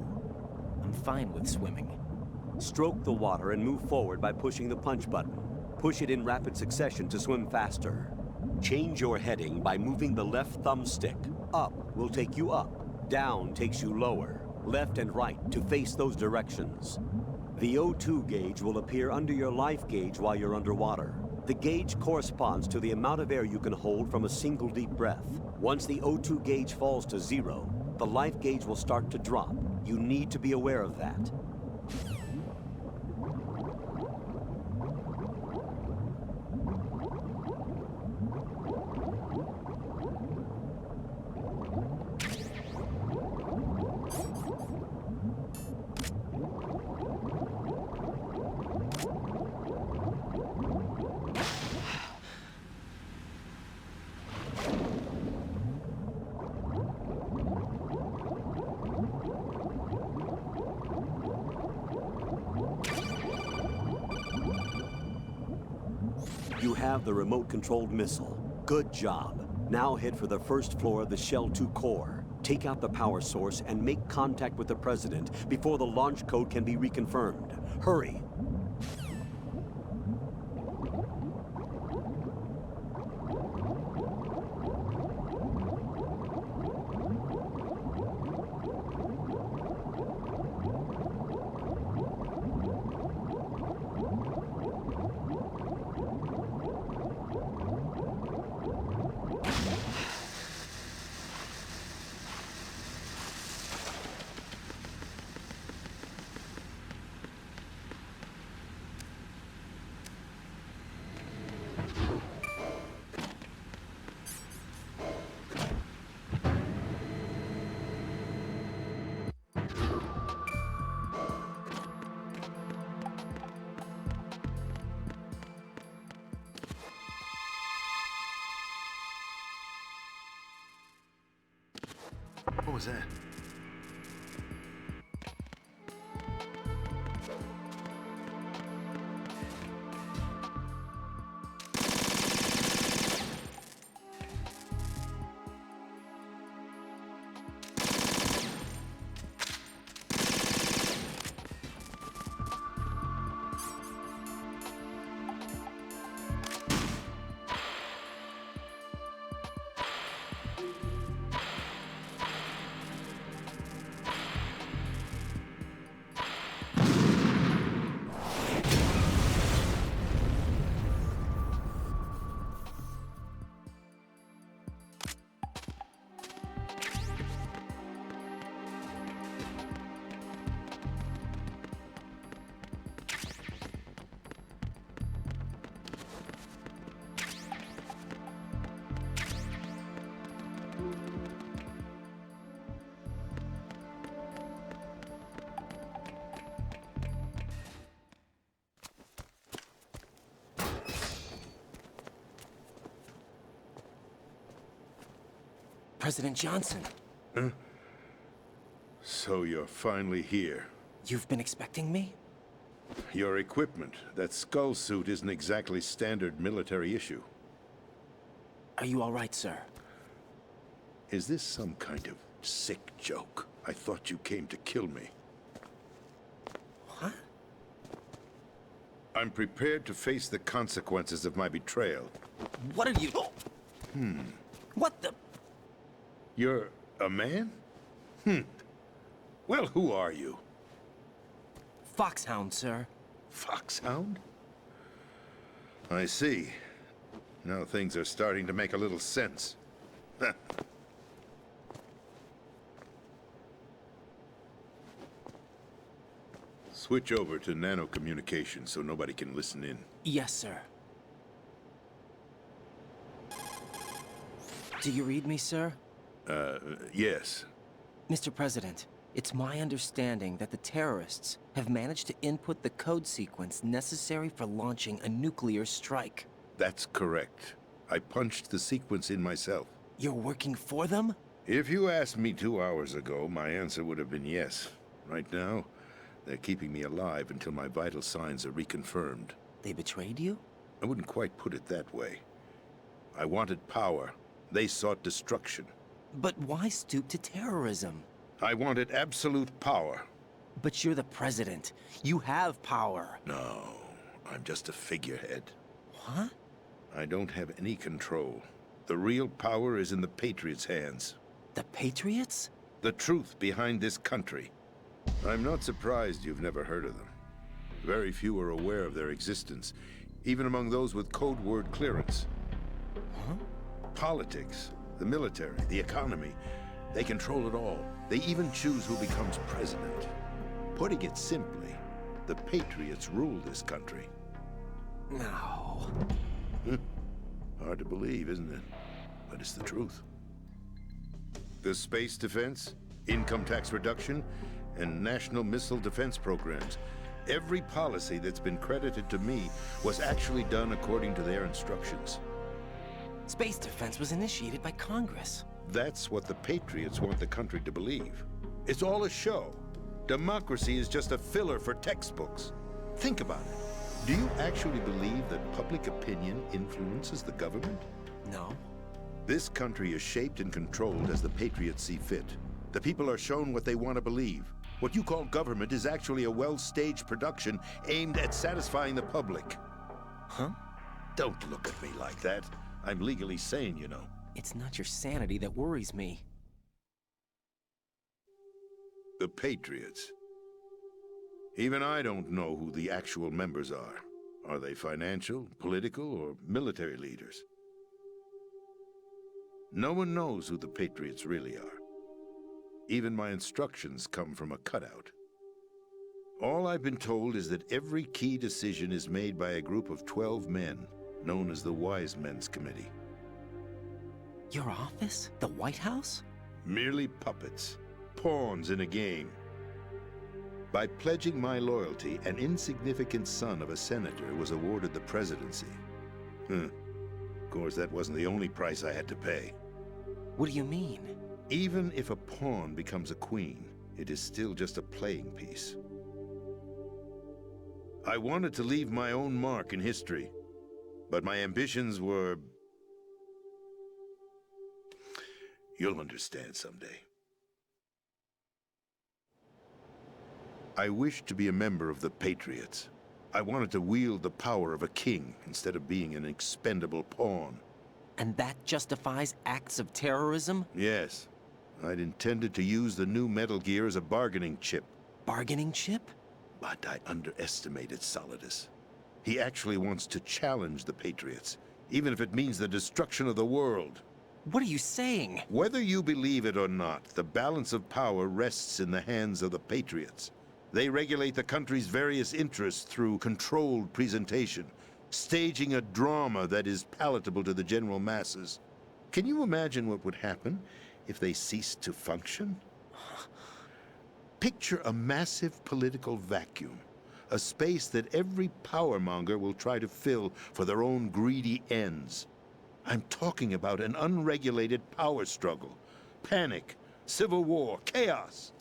I'm fine with swimming. Stroke the water and move forward by pushing the punch button. Push it in rapid succession to swim faster. Change your heading by moving the left thumbstick. Up will take you up. Down takes you lower. Left and right to face those directions. The O2 gauge will appear under your life gauge while you're underwater. The gauge corresponds to the amount of air you can hold from a single deep breath. Once the O2 gauge falls to 0, the life gauge will start to drop. You need to be aware of that. You have the remote-controlled missile. Good job. Now head for the first floor of the Shell 2 core. Take out the power source and make contact with the President before the launch code can be reconfirmed. Hurry! What was that? President Johnson. Huh? So you're finally here. You've been expecting me? Your equipment, that skull suit, isn't exactly standard military issue. Are you all right, sir? Is this some kind of sick joke? I thought you came to kill me. What? I'm prepared to face the consequences of my betrayal. What are you... What the... You're a man? Well, who are you? Foxhound, sir. Foxhound? I see. Now things are starting to make a little sense. Switch over to nano-communication so nobody can listen in. Yes, sir. Do you read me, sir? Yes. Mr. President, it's my understanding that the terrorists have managed to input the code sequence necessary for launching a nuclear strike. That's correct. I punched the sequence in myself. You're working for them? If you asked me 2 hours ago, my answer would have been yes. Right now, they're keeping me alive until my vital signs are reconfirmed. They betrayed you? I wouldn't quite put it that way. I wanted power, They sought destruction. But why stoop to terrorism? I wanted absolute power. But you're the president. You have power. No, I'm just a figurehead. What? I don't have any control. The real power is in the Patriots' hands. The Patriots? The truth behind this country. I'm not surprised you've never heard of them. Very few are aware of their existence, even among those with code word clearance. Huh? Politics, the military, the economy, they control it all. They even choose who becomes president. Putting it simply, the Patriots rule this country. No. Hard to believe, isn't it? But it's the truth. The space defense, income tax reduction, and national missile defense programs. Every policy that's been credited to me was actually done according to their instructions. Space defense was initiated by Congress. That's what the Patriots want the country to believe. It's all a show. Democracy is just a filler for textbooks. Think about it. Do you actually believe that public opinion influences the government? No. This country is shaped and controlled as the Patriots see fit. The people are shown what they want to believe. What you call government is actually a well-staged production aimed at satisfying the public. Huh? Don't look at me like that. I'm legally sane, you know. It's not your sanity that worries me. The Patriots. Even I don't know who the actual members are. Are they financial, political, or military leaders? No one knows who the Patriots really are. Even my instructions come from a cutout. All I've been told is that every key decision is made by a group of 12 men, known as the Wise Men's Committee. Your office? The White House? Merely puppets, pawns in a game. By pledging my loyalty, an insignificant son of a senator was awarded the presidency. Of course, that wasn't the only price I had to pay. What do you mean? Even if a pawn becomes a queen, it is still just a playing piece. I wanted to leave my own mark in history, but my ambitions were... You'll understand someday. I wished to be a member of the Patriots. I wanted to wield the power of a king instead of being an expendable pawn. And that justifies acts of terrorism? Yes. I'd intended to use the new Metal Gear as a bargaining chip. Bargaining chip? But I underestimated Solidus. He actually wants to challenge the Patriots, even if it means the destruction of the world. What are you saying? Whether you believe it or not, the balance of power rests in the hands of the Patriots. They regulate the country's various interests through controlled presentation, staging a drama that is palatable to the general masses. Can you imagine what would happen if they ceased to function? Picture a massive political vacuum, a space that every powermonger will try to fill for their own greedy ends. I'm talking about an unregulated power struggle, panic, civil war, chaos.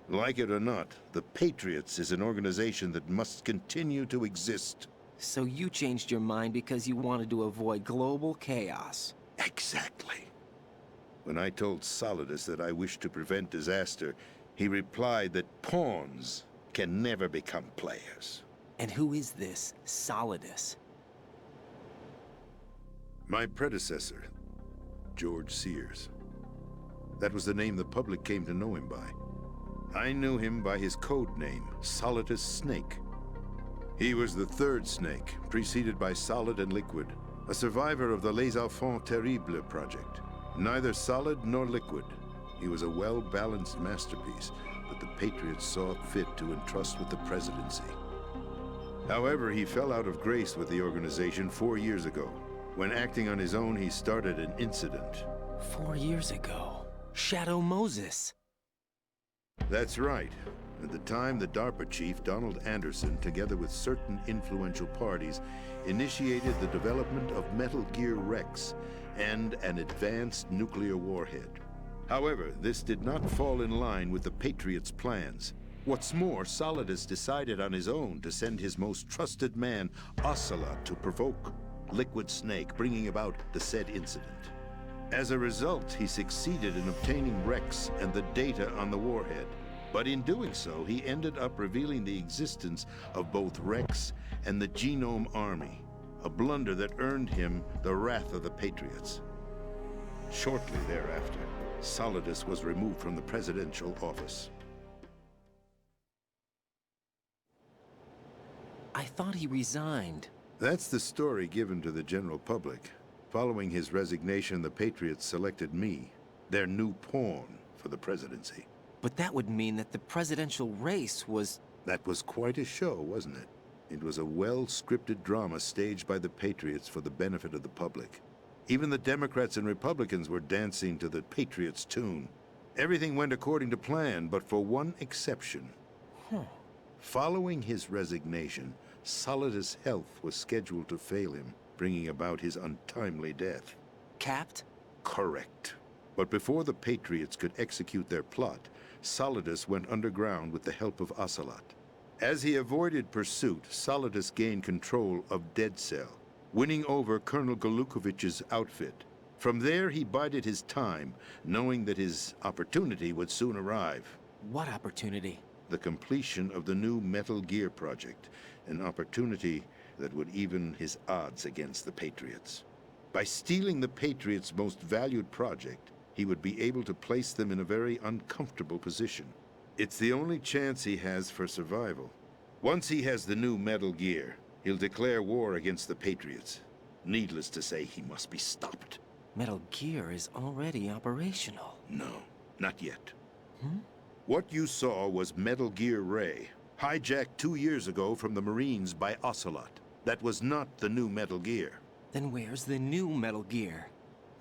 Like it or not, the Patriots is an organization that must continue to exist. So you changed your mind because you wanted to avoid global chaos. Exactly. When I told Solidus that I wished to prevent disaster, he replied that pawns can never become players. And who is this Solidus? My predecessor, George Sears. That was the name the public came to know him by. I knew him by his code name, Solidus Snake. He was the third Snake, preceded by Solid and Liquid, a survivor of the Les Enfants Terribles project. Neither solid nor liquid. He was a well-balanced masterpiece that the Patriots saw fit to entrust with the presidency. However, he fell out of grace with the organization 4 years ago. When acting on his own, he started an incident. 4 years ago? Shadow Moses. That's right. At the time, the DARPA chief, Donald Anderson, together with certain influential parties, initiated the development of Metal Gear Rex and an advanced nuclear warhead. However, this did not fall in line with the Patriots' plans. What's more, Solidus decided on his own to send his most trusted man, Ocelot, to provoke Liquid Snake, bringing about the said incident. As a result, he succeeded in obtaining Rex and the data on the warhead. But in doing so, he ended up revealing the existence of both Rex and the Genome Army, a blunder that earned him the wrath of the Patriots. Shortly thereafter, Solidus was removed from the presidential office. I thought he resigned. That's the story given to the general public. Following his resignation, the Patriots selected me, their new pawn for the presidency. But that would mean that the presidential race was... That was quite a show, wasn't it? It was a well-scripted drama staged by the Patriots for the benefit of the public. Even the Democrats and Republicans were dancing to the Patriots' tune. Everything went according to plan, but for one exception. Following his resignation, Solidus' health was scheduled to fail him, bringing about his untimely death. Capped? Correct. But before the Patriots could execute their plot, Solidus went underground with the help of Ocelot. As he avoided pursuit, Solidus gained control of Dead Cell, winning over Colonel Golukovich's outfit. From there, he bided his time, knowing that his opportunity would soon arrive. What opportunity? The completion of the new Metal Gear project, an opportunity that would even his odds against the Patriots. By stealing the Patriots' most valued project, he would be able to place them in a very uncomfortable position. It's the only chance he has for survival. Once he has the new Metal Gear, he'll declare war against the Patriots. Needless to say, he must be stopped. Metal Gear is already operational. No, not yet. What you saw was Metal Gear Ray, hijacked 2 years ago from the Marines by Ocelot. That was not the new Metal Gear. Then where's the new Metal Gear?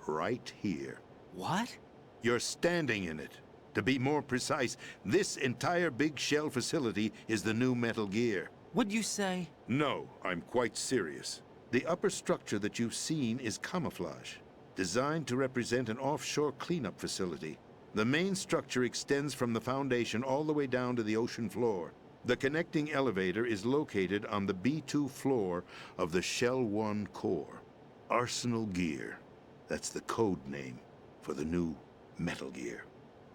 Right here. What? You're standing in it. To be more precise, this entire big shell facility is the new Metal Gear. What'd you say? No, I'm quite serious. The upper structure that you've seen is camouflage, designed to represent an offshore cleanup facility. The main structure extends from the foundation all the way down to the ocean floor. The connecting elevator is located on the B2 floor of the Shell 1 core. Arsenal Gear. That's the code name for the new Metal Gear.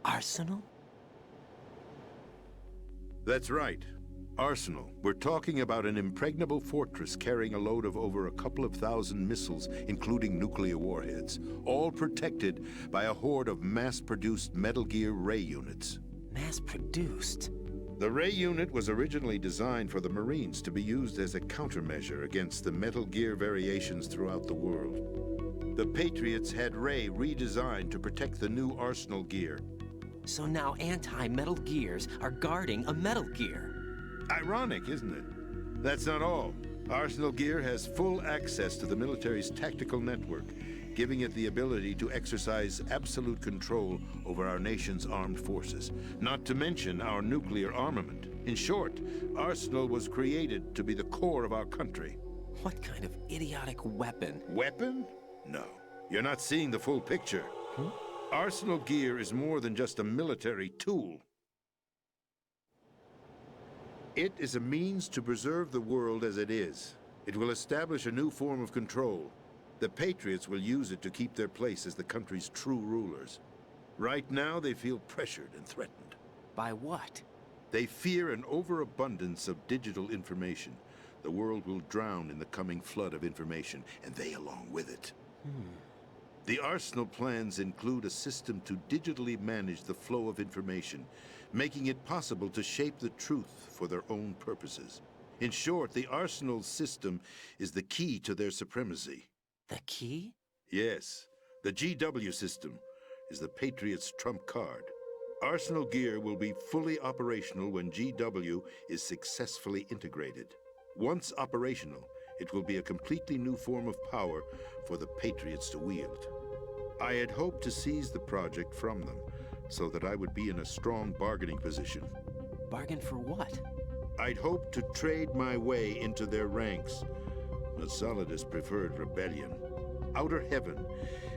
Arsenal? That's right. Arsenal. We're talking about an impregnable fortress carrying a load of over a couple of thousand missiles, including nuclear warheads, all protected by a horde of mass-produced Metal Gear Ray units. Mass-produced? The Ray unit was originally designed for the Marines to be used as a countermeasure against the Metal Gear variations throughout the world. The Patriots had Ray redesigned to protect the new Arsenal Gear. So now anti-Metal Gears are guarding a Metal Gear. Ironic, isn't it? That's not all. Arsenal Gear has full access to the military's tactical network, giving it the ability to exercise absolute control over our nation's armed forces, not to mention our nuclear armament. In short, Arsenal was created to be the core of our country. What kind of idiotic weapon? Weapon? No. You're not seeing the full picture. Arsenal Gear is more than just a military tool. It is a means to preserve the world as it is. It will establish a new form of control. The Patriots will use it to keep their place as the country's true rulers. Right now, they feel pressured and threatened. By what? They fear an overabundance of digital information. The world will drown in the coming flood of information, and they along with it. The Arsenal plans include a system to digitally manage the flow of information, making it possible to shape the truth for their own purposes. In short, the Arsenal system is the key to their supremacy. The key? Yes. The GW system is the Patriots' trump card. Arsenal Gear will be fully operational when GW is successfully integrated. Once operational, it will be a completely new form of power for the Patriots to wield. I had hoped to seize the project from them, so that I would be in a strong bargaining position. Bargain for what? I'd hoped to trade my way into their ranks, but Solidus preferred rebellion. Outer Heaven,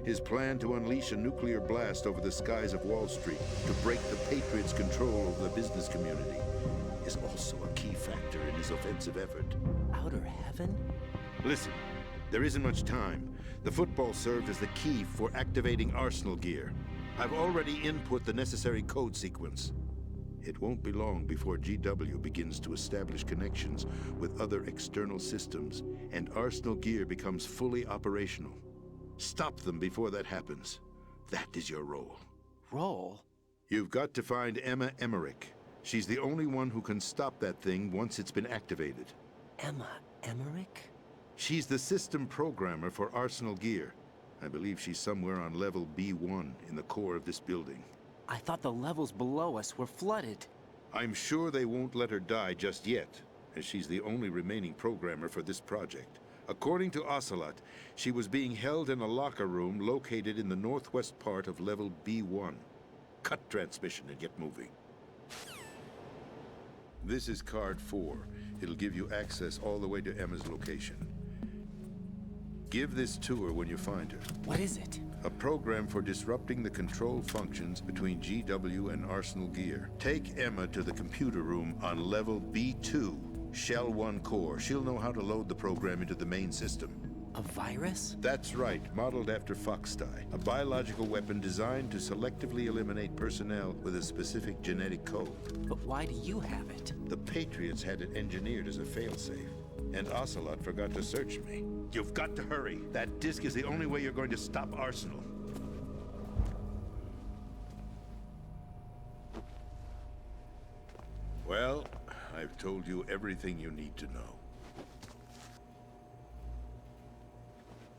his plan to unleash a nuclear blast over the skies of Wall Street to break the Patriots' control over the business community, is also a key factor in his offensive effort. Outer Heaven? Listen, There isn't much time. The football served as the key for activating Arsenal gear. I've already input the necessary code sequence. It won't be long before GW begins to establish connections with other external systems, and Arsenal gear becomes fully operational. Stop them before that happens. That is your role. Role? You've got to find Emma Emmerich. She's the only one who can stop that thing once it's been activated. Emma Emmerich? She's the system programmer for Arsenal gear. I believe she's somewhere on level B1 in the core of this building. I thought the levels below us were flooded. I'm sure they won't let her die just yet, as she's the only remaining programmer for this project. According to Ocelot, she was being held in a locker room located in the northwest part of level B1. Cut transmission and get moving. This is card 4. It'll give you access all the way to Emma's location. Give this to her when you find her. What is it? A program for disrupting the control functions between GW and Arsenal gear. Take Emma to the computer room on level B2, Shell 1 core. She'll know how to load the program into the main system. A virus? That's right, modeled after Foxdie. A biological weapon designed to selectively eliminate personnel with a specific genetic code. But why do you have it? The Patriots had it engineered as a failsafe, and Ocelot forgot to search me. You've got to hurry. That disk is the only way you're going to stop Arsenal. Well, I've told you everything you need to know.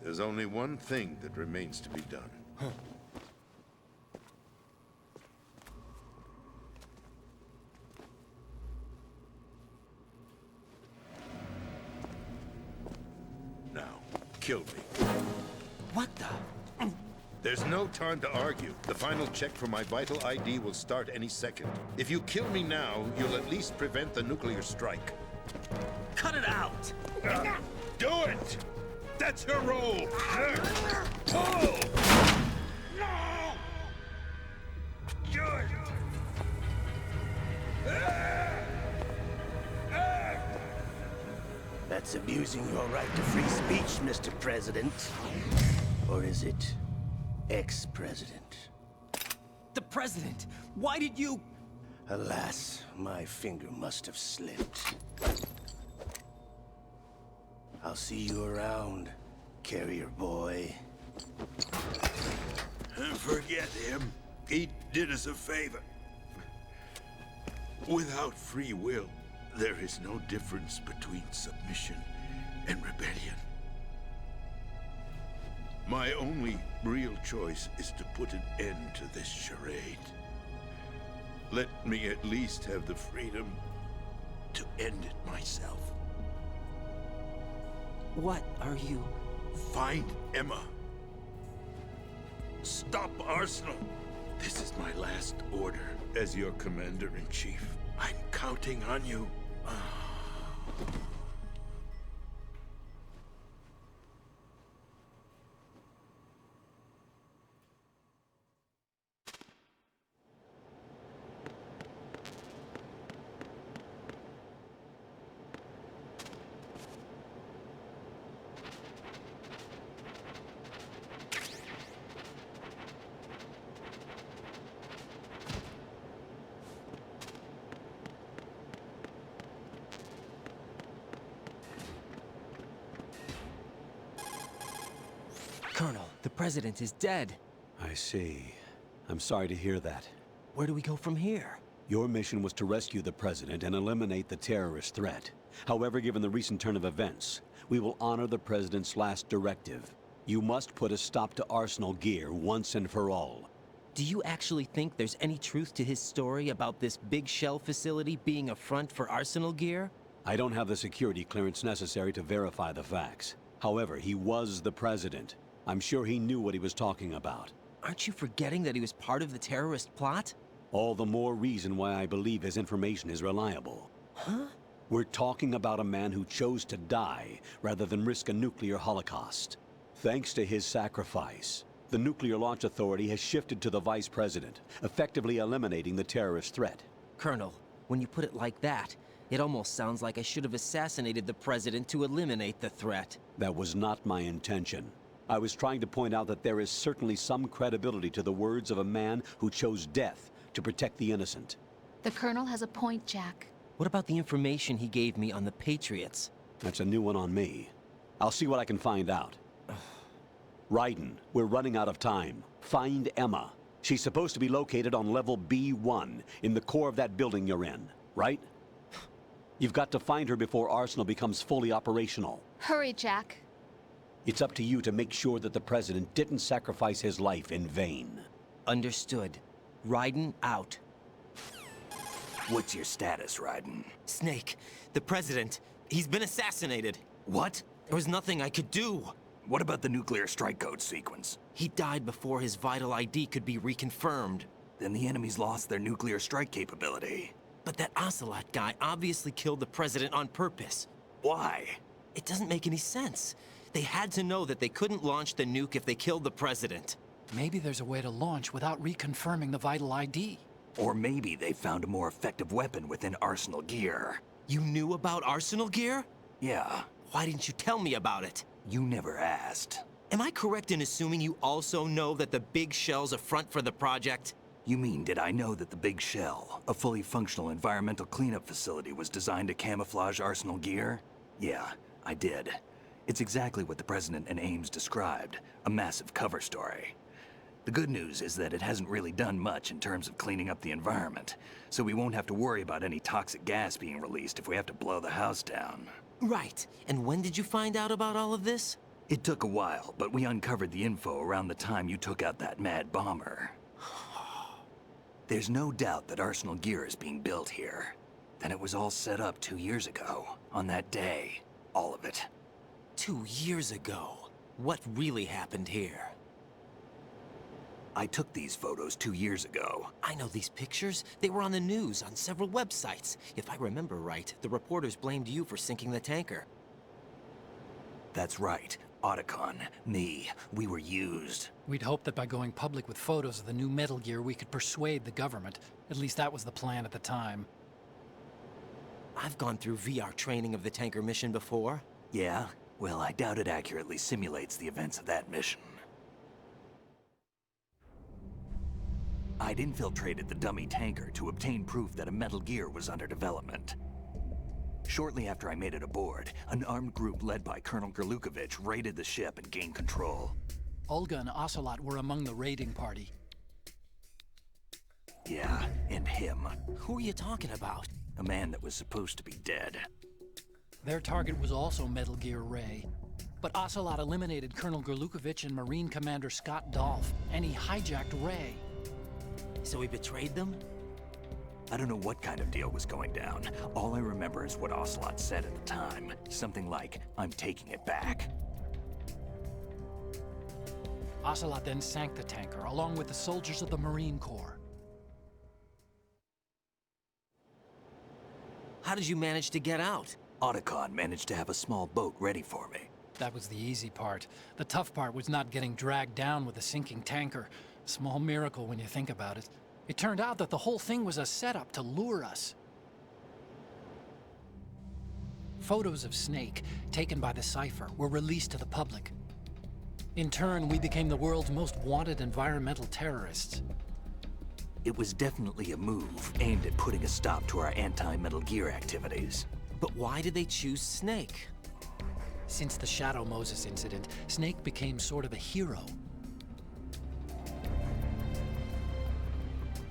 There's only one thing that remains to be done. Huh. Now, kill me. What the? There's no time to argue. The final check for my vital ID will start any second. If you kill me now, you'll at least prevent the nuclear strike. Cut it out! Do it! That's your role! Pull! No! Do it! That's abusing your right to free speech, Mr. President. Or is it ex-president? The president! Why did you... Alas, my finger must have slipped. I'll see you around, carrier boy. Forget him. He did us a favor. Without free will, there is no difference between submission and rebellion. My only real choice is to put an end to this charade. Let me at least have the freedom to end it myself. What are you... Find Emma. Stop Arsenal. This is my last order as your commander-in-chief. I'm counting on you. Colonel, the president is dead. I see. I'm sorry to hear that. Where do we go from here? Your mission was to rescue the president and eliminate the terrorist threat. However, given the recent turn of events, we will honor the president's last directive. You must put a stop to Arsenal gear once and for all. Do you actually think there's any truth to his story about this big shell facility being a front for Arsenal gear? I don't have the security clearance necessary to verify the facts. However, he was the president. I'm sure he knew what he was talking about. Aren't you forgetting that he was part of the terrorist plot? All the more reason why I believe his information is reliable. Huh? We're talking about a man who chose to die rather than risk a nuclear holocaust. Thanks to his sacrifice, the Nuclear Launch Authority has shifted to the Vice President, effectively eliminating the terrorist threat. Colonel, when you put it like that, It almost sounds like I should have assassinated the president to eliminate the threat. That was not my intention. I was trying to point out that there is certainly some credibility to the words of a man who chose death to protect the innocent. The Colonel has a point, Jack. What about the information he gave me on the Patriots? That's a new one on me. I'll see what I can find out. Raiden, we're running out of time. Find Emma. She's supposed to be located on level B1, in the core of that building you're in, right? You've got to find her before Arsenal becomes fully operational. Hurry, Jack. It's up to you to make sure that the President didn't sacrifice his life in vain. Understood. Raiden out. What's your status, Raiden? Snake, the President, he's been assassinated. What? There was nothing I could do. What about the nuclear strike code sequence? He died before his vital ID could be reconfirmed. Then the enemy's lost their nuclear strike capability. But that Ocelot guy obviously killed the President on purpose. Why? It doesn't make any sense. They had to know that they couldn't launch the nuke if they killed the President. Maybe there's a way to launch without reconfirming the vital ID. Or maybe they found a more effective weapon within Arsenal gear. You knew about Arsenal gear? Yeah. Why didn't you tell me about it? You never asked. Am I correct in assuming you also know that the Big Shell's a front for the project? You mean, did I know that the Big Shell, a fully functional environmental cleanup facility, was designed to camouflage Arsenal gear? Yeah, I did. It's exactly what the President and Ames described, a massive cover story. The good news is that it hasn't really done much in terms of cleaning up the environment, so we won't have to worry about any toxic gas being released if we have to blow the house down. Right. And when did you find out about all of this? It took a while, but we uncovered the info around the time you took out that mad bomber. There's no doubt that Arsenal gear is being built here. Then it was all set up 2 years ago, on that day. All of it. 2 years ago? What really happened here? I took these photos 2 years ago. I know these pictures. They were on the news, on several websites. If I remember right, the reporters blamed you for sinking the tanker. That's right. Otacon, me, we were used. We'd hoped that by going public with photos of the new Metal Gear, we could persuade the government. At least that was the plan at the time. I've gone through VR training of the tanker mission before. Yeah? Well, I doubt it accurately simulates the events of that mission. I'd infiltrated the dummy tanker to obtain proof that a Metal Gear was under development. Shortly after I made it aboard, an armed group led by Colonel Gerlukovich raided the ship and gained control. Olga and Ocelot were among the raiding party. Yeah, and him. Who are you talking about? A man that was supposed to be dead. Their target was also Metal Gear Ray. But Ocelot eliminated Colonel Gerlukovich and Marine Commander Scott Dolph, and he hijacked Ray. So he betrayed them? I don't know what kind of deal was going down. All I remember is what Ocelot said at the time. Something like, "I'm taking it back." Ocelot then sank the tanker, along with the soldiers of the Marine Corps. How did you manage to get out? Otacon managed to have a small boat ready for me. That was the easy part. The tough part was not getting dragged down with a sinking tanker. Small miracle when you think about it. It turned out that the whole thing was a setup to lure us. Photos of Snake, taken by the Cypher, were released to the public. In turn, we became the world's most wanted environmental terrorists. It was definitely a move aimed at putting a stop to our anti-Metal Gear activities. But why did they choose Snake? Since the Shadow Moses incident, Snake became sort of a hero.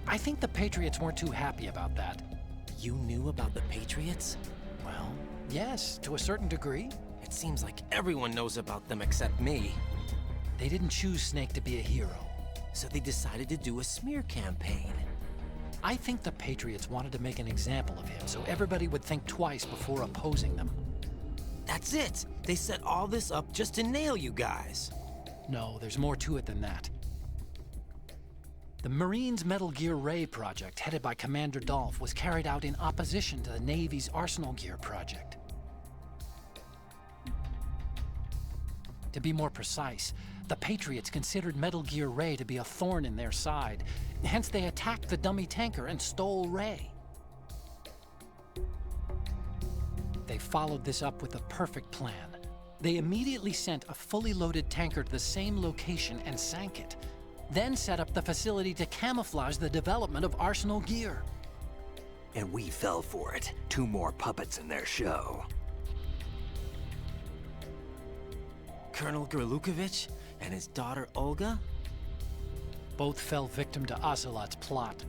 I think the Patriots weren't too happy about that. You knew about the Patriots? Well, yes, to a certain degree. It seems like everyone knows about them except me. They didn't choose Snake to be a hero. So they decided to do a smear campaign. I think the Patriots wanted to make an example of him so everybody would think twice before opposing them. That's it! They set all this up just to nail you guys. No, there's more to it than that. The Marines' Metal Gear Ray project, headed by Commander Dolph, was carried out in opposition to the Navy's Arsenal Gear project. To be more precise, the Patriots considered Metal Gear Ray to be a thorn in their side. Hence, they attacked the dummy tanker and stole Ray. They followed this up with a perfect plan. They immediately sent a fully loaded tanker to the same location and sank it. Then set up the facility to camouflage the development of Arsenal gear. And we fell for it. 2 more puppets in their show. Colonel Gerlukovich and his daughter Olga? Both fell victim to Ocelot's plot.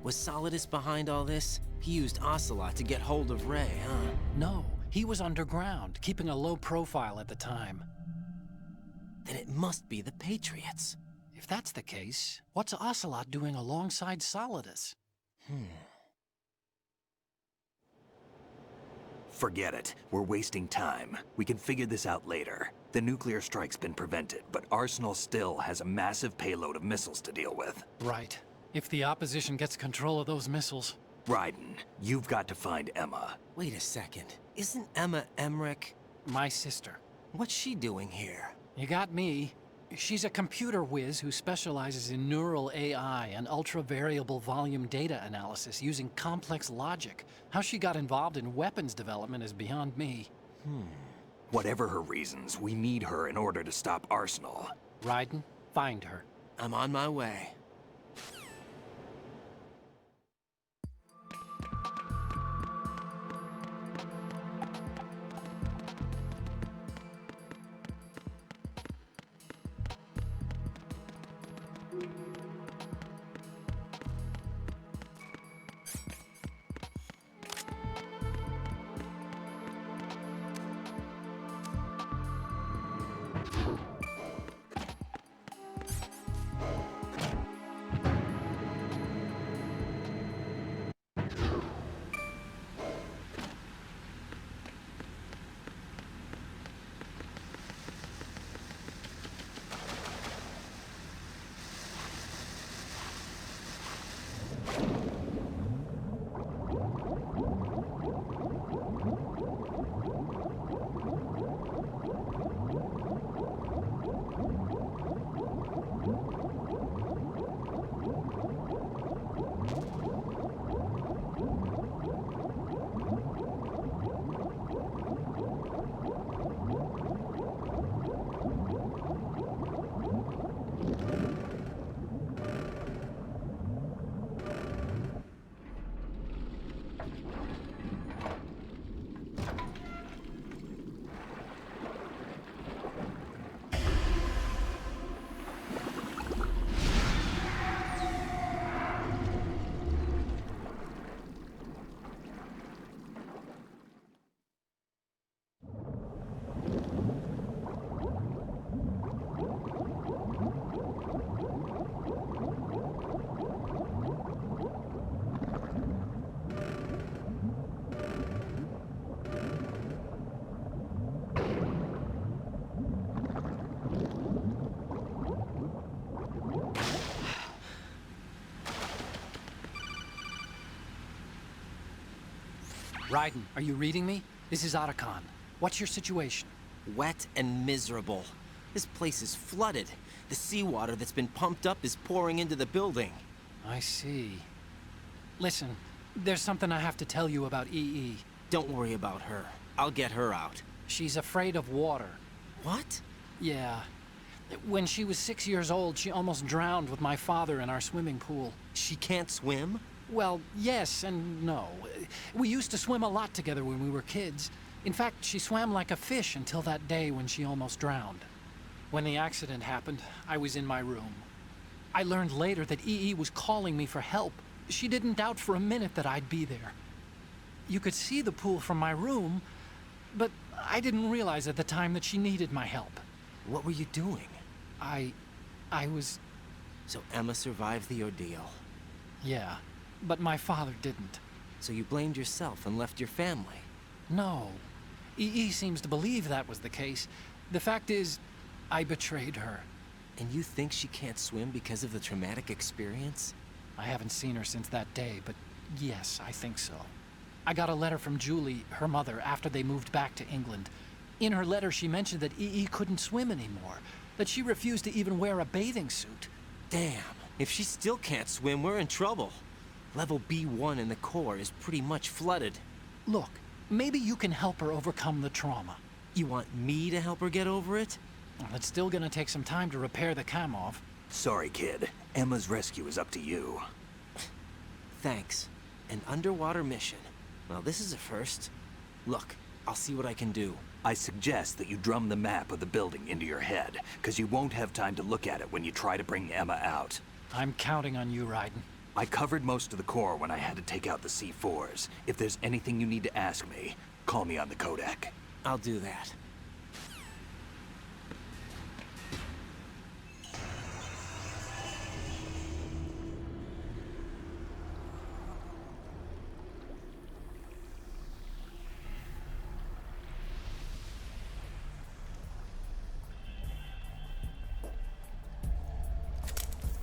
Was Solidus behind all this? He used Ocelot to get hold of Ray, huh? No, he was underground, keeping a low profile at the time. Then it must be the Patriots. If that's the case, what's Ocelot doing alongside Solidus? Forget it. We're wasting time. We can figure this out later. The nuclear strike's been prevented, but Arsenal still has a massive payload of missiles to deal with. Right. If the opposition gets control of those missiles... Raiden, you've got to find Emma. Wait a second. Isn't Emma Emmerich... my sister? What's she doing here? You got me. She's a computer whiz who specializes in neural AI and ultra-variable volume data analysis using complex logic. How she got involved in weapons development is beyond me. Whatever her reasons, we need her in order to stop Arsenal. Raiden, find her. I'm on my way. Raiden, are you reading me? This is Otacon. What's your situation? Wet and miserable. This place is flooded. The seawater that's been pumped up is pouring into the building. I see. Listen, there's something I have to tell you about EE. Don't worry about her. I'll get her out. She's afraid of water. What? Yeah. When she was 6 years old, she almost drowned with my father in our swimming pool. She can't swim? Well, yes and no. We used to swim a lot together when we were kids. In fact, she swam like a fish until that day when she almost drowned. When the accident happened, I was in my room. I learned later that EE was calling me for help. She didn't doubt for a minute that I'd be there. You could see the pool from my room, but I didn't realize at the time that she needed my help. What were you doing? I was... So Emma survived the ordeal? Yeah, but my father didn't. So you blamed yourself and left your family? No. EE seems to believe that was the case. The fact is, I betrayed her. And you think she can't swim because of the traumatic experience? I haven't seen her since that day, but yes, I think so. I got a letter from Julie, her mother, after they moved back to England. In her letter, she mentioned that EE couldn't swim anymore, that she refused to even wear a bathing suit. Damn, if she still can't swim, we're in trouble. Level B1 in the core is pretty much flooded. Look, Maybe you can help her overcome the trauma. You want me to help her get over it? Well, it's still gonna take some time to repair the Kamov. Sorry, kid. Emma's rescue is up to you. Thanks. An underwater mission. Well, this is a first. Look, I'll see what I can do. I suggest that you drum the map of the building into your head, because you won't have time to look at it when you try to bring Emma out. I'm counting on you, Raiden. I covered most of the core when I had to take out the C4s. If there's anything you need to ask me, call me on the Kodak. I'll do that.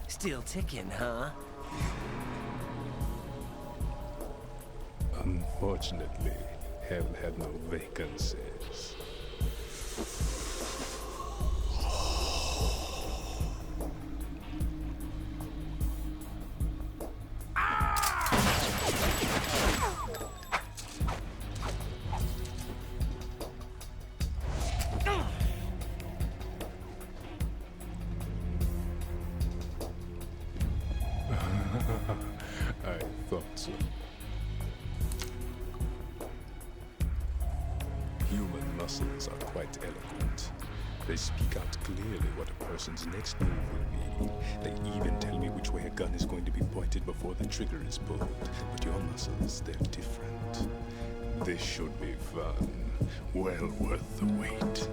Still ticking, huh? Unfortunately, hell had no vacancies. I thought so. Human muscles are quite eloquent. They speak out clearly what a person's next move will be. They even tell me which way a gun is going to be pointed before the trigger is pulled. But your muscles, they're different. This should be fun. Well worth the wait.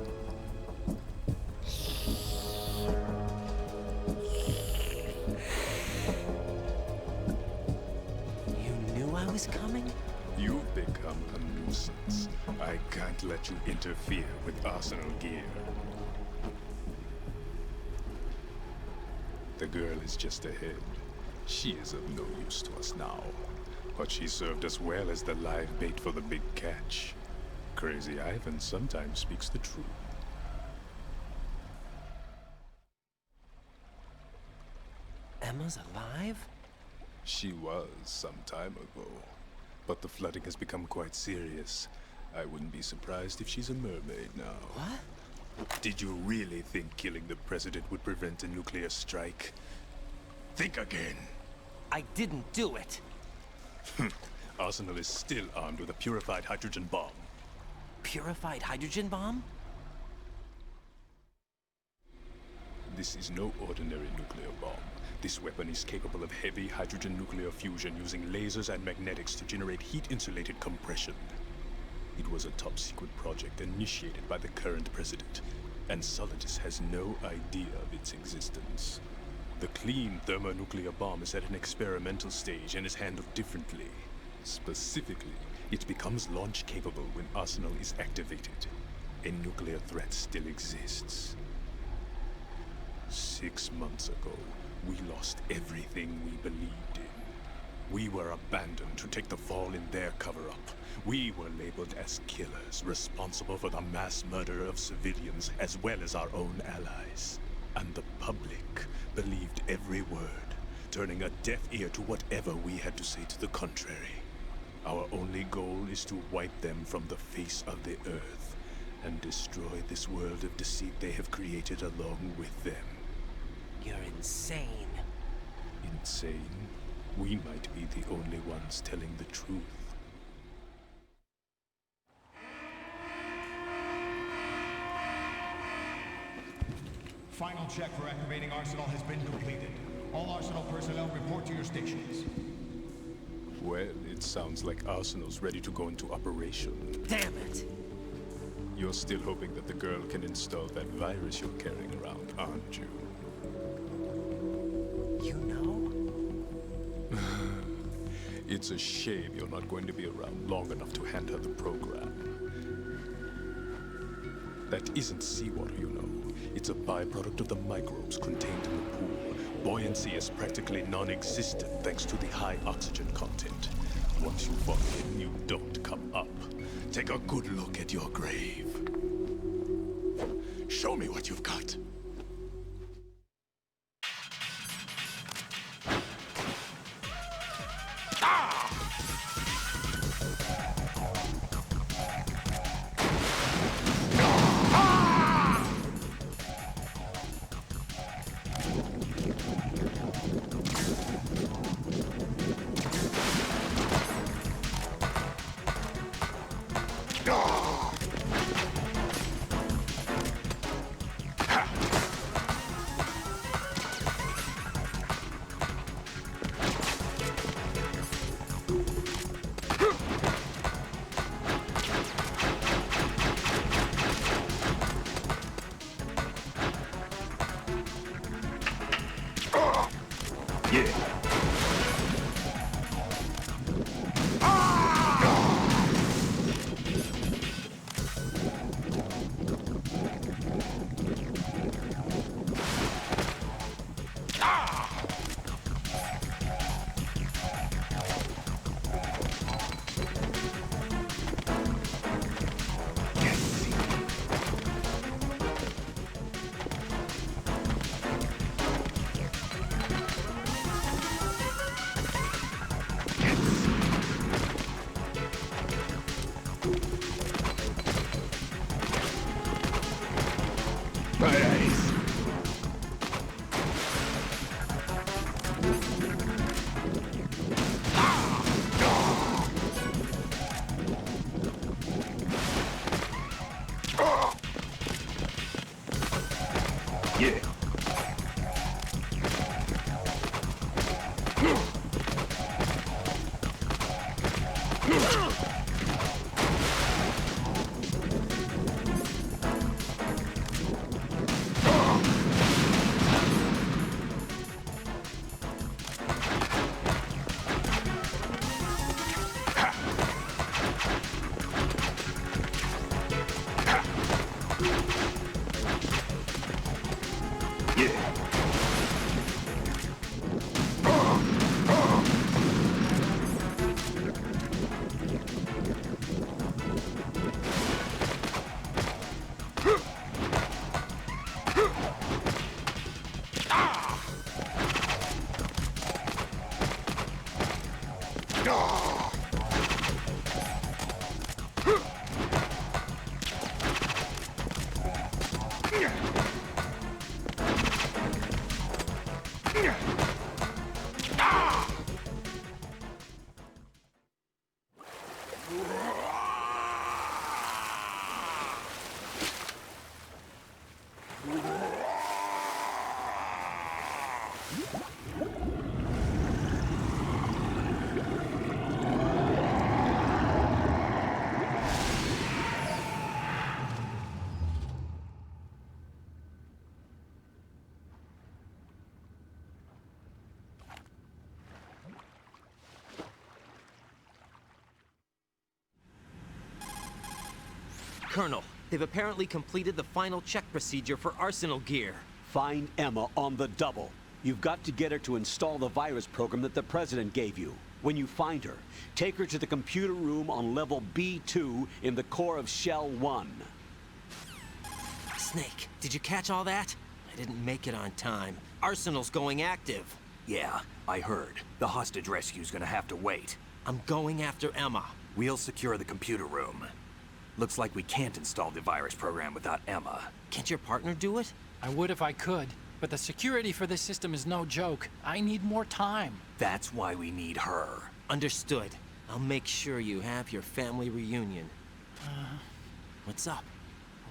Coming? You've become a nuisance. I can't let you interfere with Arsenal gear. The girl is just ahead. She is of no use to us now. But she served us well as the live bait for the big catch. Crazy Ivan sometimes speaks the truth. Emma's alive? She was some time ago. But the flooding has become quite serious. I wouldn't be surprised if she's a mermaid now. What? Did you really think killing the president would prevent a nuclear strike? Think again. I didn't do it. Arsenal is still armed with a purified hydrogen bomb. Purified hydrogen bomb? This is no ordinary nuclear bomb. This weapon is capable of heavy hydrogen nuclear fusion using lasers and magnetics to generate heat-insulated compression. It was a top-secret project initiated by the current president, and Solidus has no idea of its existence. The clean thermonuclear bomb is at an experimental stage and is handled differently. Specifically, it becomes launch-capable when Arsenal is activated. A nuclear threat still exists. 6 months ago, we lost everything we believed in. We were abandoned to take the fall in their cover-up. We were labeled as killers, responsible for the mass murder of civilians as well as our own allies. And the public believed every word, turning a deaf ear to whatever we had to say to the contrary. Our only goal is to wipe them from the face of the earth and destroy this world of deceit they have created along with them. You're insane. Insane? We might be the only ones telling the truth. Final check for activating Arsenal has been completed. All Arsenal personnel report to your stations. Well, it sounds like Arsenal's ready to go into operation. Damn it! You're still hoping that the girl can install that virus you're carrying around, aren't you? You know? It's a shame you're not going to be around long enough to hand her the program. That isn't seawater, you know. It's a byproduct of the microbes contained in the pool. Buoyancy is practically non-existent thanks to the high oxygen content. Once you fall in, you don't come up. Take a good look at your grave. Show me what you've got. Colonel, they've apparently completed the final check procedure for arsenal gear. Find Emma on the double. You've got to get her to install the virus program that the President gave you. When you find her, take her to the computer room on level B2 in the core of Shell 1. Snake, did you catch all that? I didn't make it on time. Arsenal's going active. Yeah, I heard. The hostage rescue's gonna have to wait. I'm going after Emma. We'll secure the computer room. Looks like we can't install the virus program without Emma. Can't your partner do it? I would if I could, but the security for this system is no joke. I need more time. That's why we need her. Understood. I'll make sure you have your family reunion. What's up?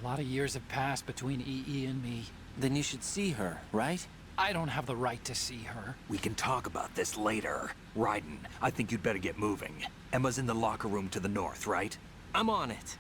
A lot of years have passed between EE and me. Then you should see her, right? I don't have the right to see her. We can talk about this later. Raiden, I think you'd better get moving. Emma's in the locker room to the north, right? I'm on it.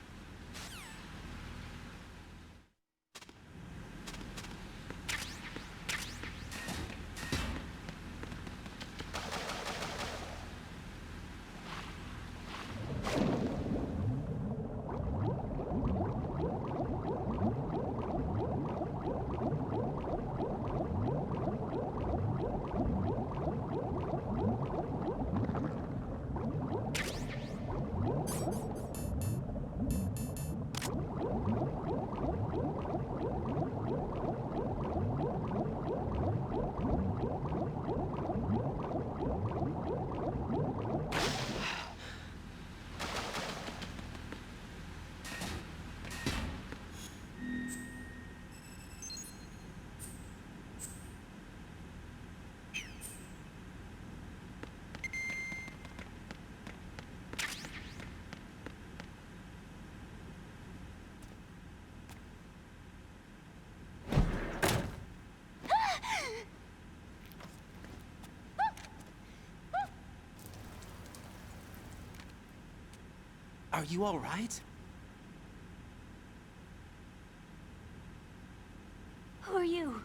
Are you all right? Who are you?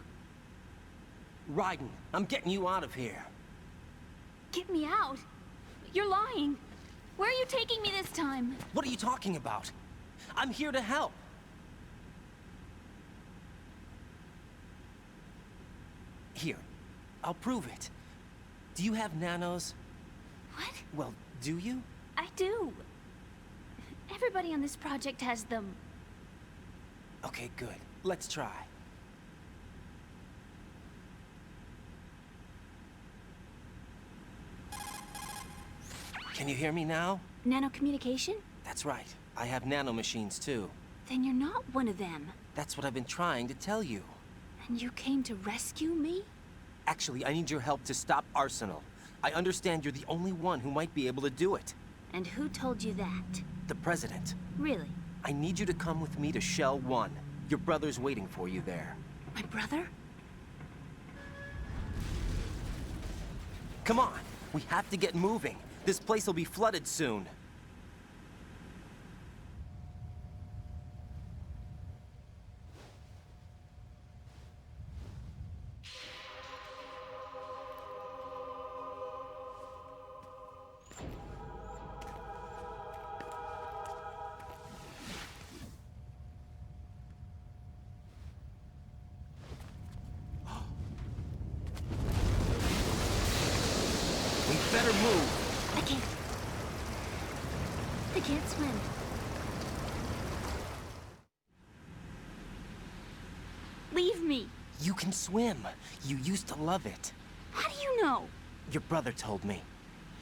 Raiden, I'm getting you out of here. Get me out. You're lying. Where are you taking me this time? What are you talking about? I'm here to help. Here, I'll prove it. Do you have nanos? What? Well, do you? I do. Everybody on this project has them. Okay, good. Let's try. Can you hear me now? Nanocommunication? That's right. I have nanomachines too. Then you're not one of them. That's what I've been trying to tell you. And you came to rescue me? Actually, I need your help to stop Arsenal. I understand you're the only one who might be able to do it. And who told you that? The President. Really? I need you to come with me to Shell 1. Your brother's waiting for you there. My brother? Come on! We have to get moving. This place will be flooded soon. Better move. I can't swim. Leave me. You can swim. You used to love it. How do you know? Your brother told me.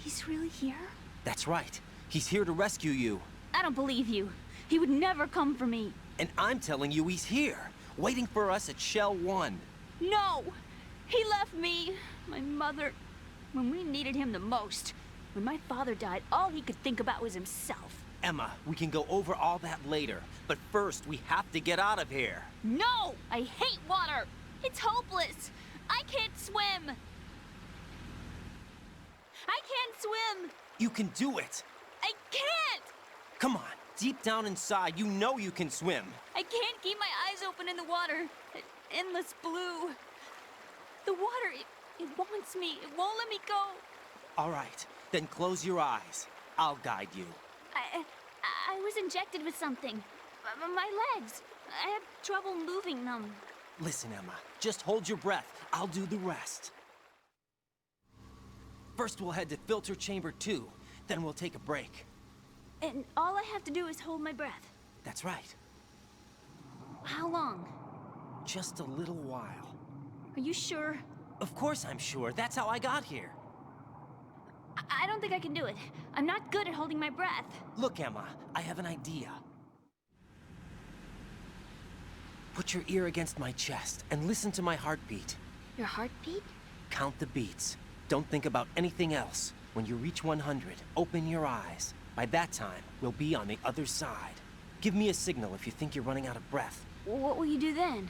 He's really here? That's right. He's here to rescue you. I don't believe you. He would never come for me. And I'm telling you he's here, waiting for us at Shell 1. No! He left me, my mother, when we needed him the most. When my father died, all he could think about was himself. Emma, we can go over all that later, but first we have to get out of here. No! I hate water! It's hopeless! I can't swim! I can't swim! You can do it! I can't! Come on, deep down inside, you know you can swim. I can't keep my eyes open in the water. That endless blue. The water, it wants me. It won't let me go. All right, then close your eyes. I'll guide you. I was injected with something. My legs. I have trouble moving them. Listen, Emma, just hold your breath. I'll do the rest. First, we'll head to filter chamber 2. Then we'll take a break. And all I have to do is hold my breath. That's right. How long? Just a little while. Are you sure? Of course I'm sure. That's how I got here. I don't think I can do it. I'm not good at holding my breath. Look, Emma, I have an idea. Put your ear against my chest and listen to my heartbeat. Your heartbeat? Count the beats. Don't think about anything else. When you reach 100, open your eyes. By that time, we'll be on the other side. Give me a signal if you think you're running out of breath. What will you do then?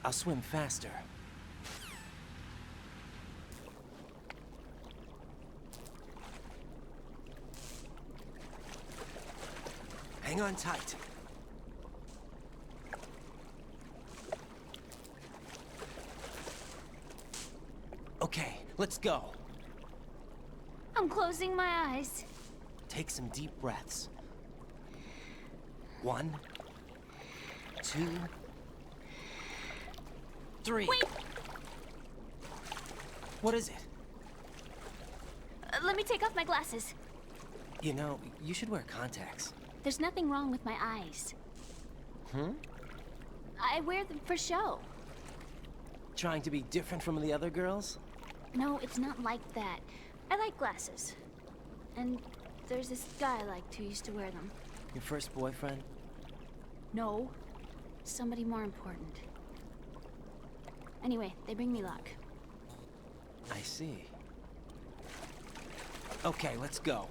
I'll swim faster. Hang on tight. Okay, let's go. I'm closing my eyes. Take some deep breaths. 1, 2, 3. Wait! What is it? Let me take off my glasses. You know, you should wear contacts. There's nothing wrong with my eyes. I wear them for show. Trying to be different from the other girls? No, it's not like that. I like glasses. And there's this guy I liked who used to wear them. Your first boyfriend? No. Somebody more important. Anyway, they bring me luck. I see. Okay, let's go.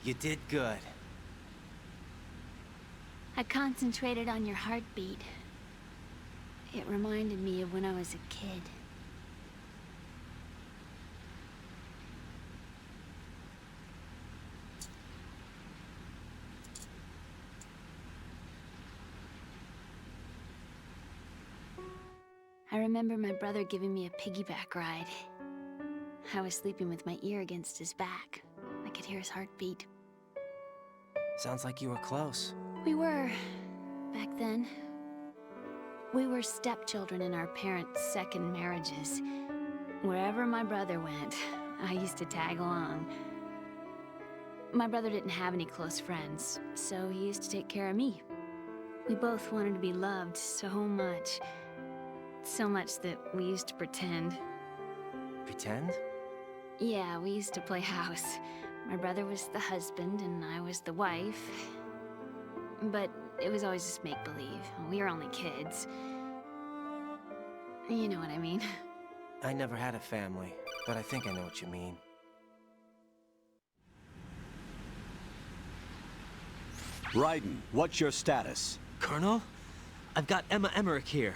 You did good. I concentrated on your heartbeat. It reminded me of when I was a kid. I remember my brother giving me a piggyback ride. I was sleeping with my ear against his back. I could hear his heartbeat. Sounds like you were close. We were, back then. We were stepchildren in our parents' second marriages. Wherever my brother went, I used to tag along. My brother didn't have any close friends, so he used to take care of me. We both wanted to be loved so much. So much that we used to pretend. Pretend? Yeah, we used to play house. My brother was the husband and I was the wife. But it was always just make-believe. We were only kids. You know what I mean. I never had a family, but I think I know what you mean. Raiden, what's your status? Colonel, I've got Emma Emmerich here.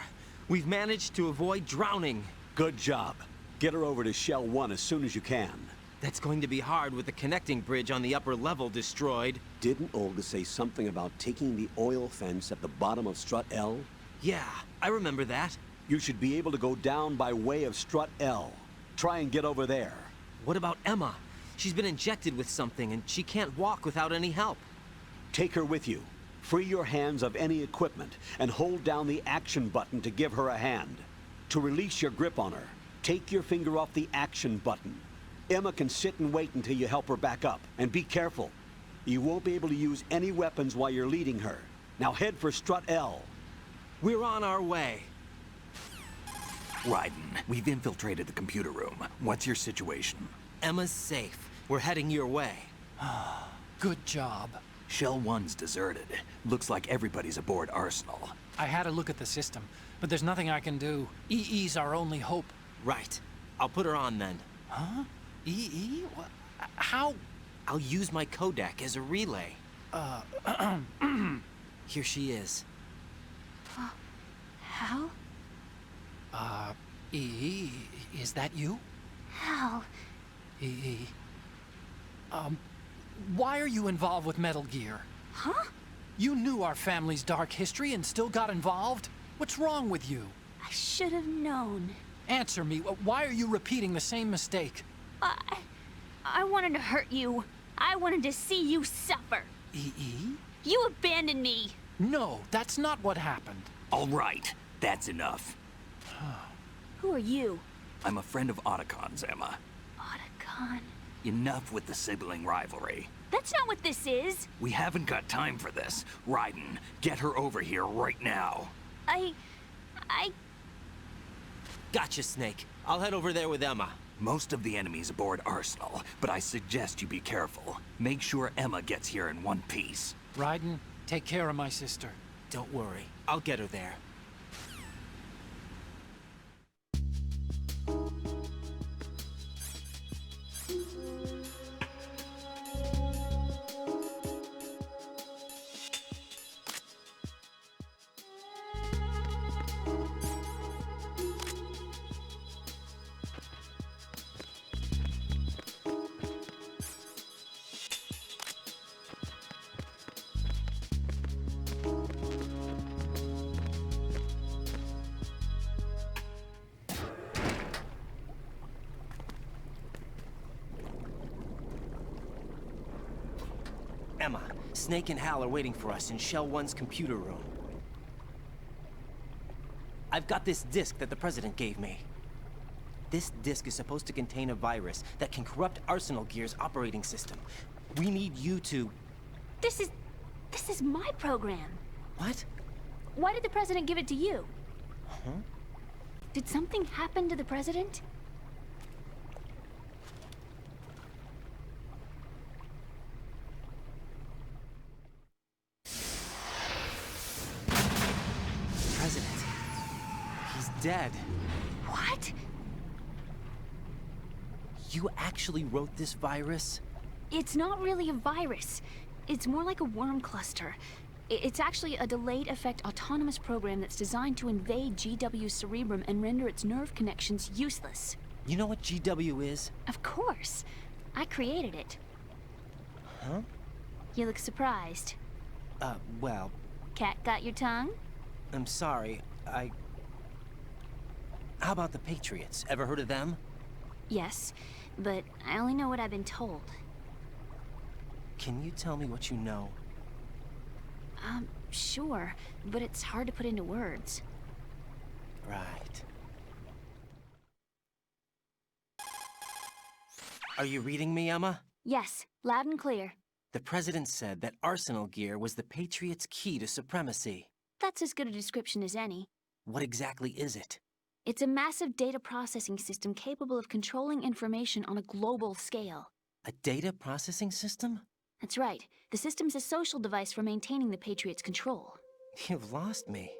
We've managed to avoid drowning. Good job. Get her over to Shell 1 as soon as you can. That's going to be hard with the connecting bridge on the upper level destroyed. Didn't Olga say something about taking the oil fence at the bottom of Strut L? Yeah, I remember that. You should be able to go down by way of Strut L. Try and get over there. What about Emma? She's been injected with something and she can't walk without any help. Take her with you. Free your hands of any equipment and hold down the action button to give her a hand. To release your grip on her, take your finger off the action button. Emma can sit and wait until you help her back up. And be careful. You won't be able to use any weapons while you're leading her. Now head for Strut L. We're on our way. Raiden, we've infiltrated the computer room. What's your situation? Emma's safe. We're heading your way. Good job. Shell 1's deserted. Looks like everybody's aboard Arsenal. I had a look at the system, but there's nothing I can do. EE's our only hope. Right. I'll put her on then. Huh? EE? What? How? I'll use my codec as a relay. Here she is. Hal? EE, is that you? Hal? EE. Why are you involved with Metal Gear? Huh? You knew our family's dark history and still got involved? What's wrong with you? I should have known. Answer me. Why are you repeating the same mistake? I wanted to hurt you. I wanted to see you suffer. EE? You abandoned me. No, that's not what happened. All right, that's enough. Who are you? I'm a friend of Otacon's, Emma. Otacon? Enough with the sibling rivalry. That's not what this is. We haven't got time for this. Raiden, get her over here right now. I... Gotcha, Snake. I'll head over there with Emma. Most of the enemy's aboard Arsenal, but I suggest you be careful. Make sure Emma gets here in one piece. Raiden, take care of my sister. Don't worry. I'll get her there. Emma, Snake and Hal are waiting for us in Shell 1's computer room. I've got this disk that the President gave me. This disk is supposed to contain a virus that can corrupt Arsenal Gear's operating system. We need you to... This is my program. What? Why did the President give it to you? Huh? Did something happen to the President? President. He's dead. What? You actually wrote this virus? It's not really a virus. It's more like a worm cluster. It's actually a delayed effect autonomous program that's designed to invade GW's cerebrum and render its nerve connections useless. You know what GW is? Of course. I created it. Huh? You look surprised. Well... Cat got your tongue? I'm sorry, How about the Patriots? Ever heard of them? Yes, but I only know what I've been told. Can you tell me what you know? Sure, but it's hard to put into words. Right. Are you reading me, Emma? Yes, loud and clear. The President said that Arsenal Gear was the Patriots' key to supremacy. That's as good a description as any. What exactly is it? It's a massive data processing system capable of controlling information on a global scale. A data processing system? That's right. The system's a social device for maintaining the Patriots' control. You've lost me.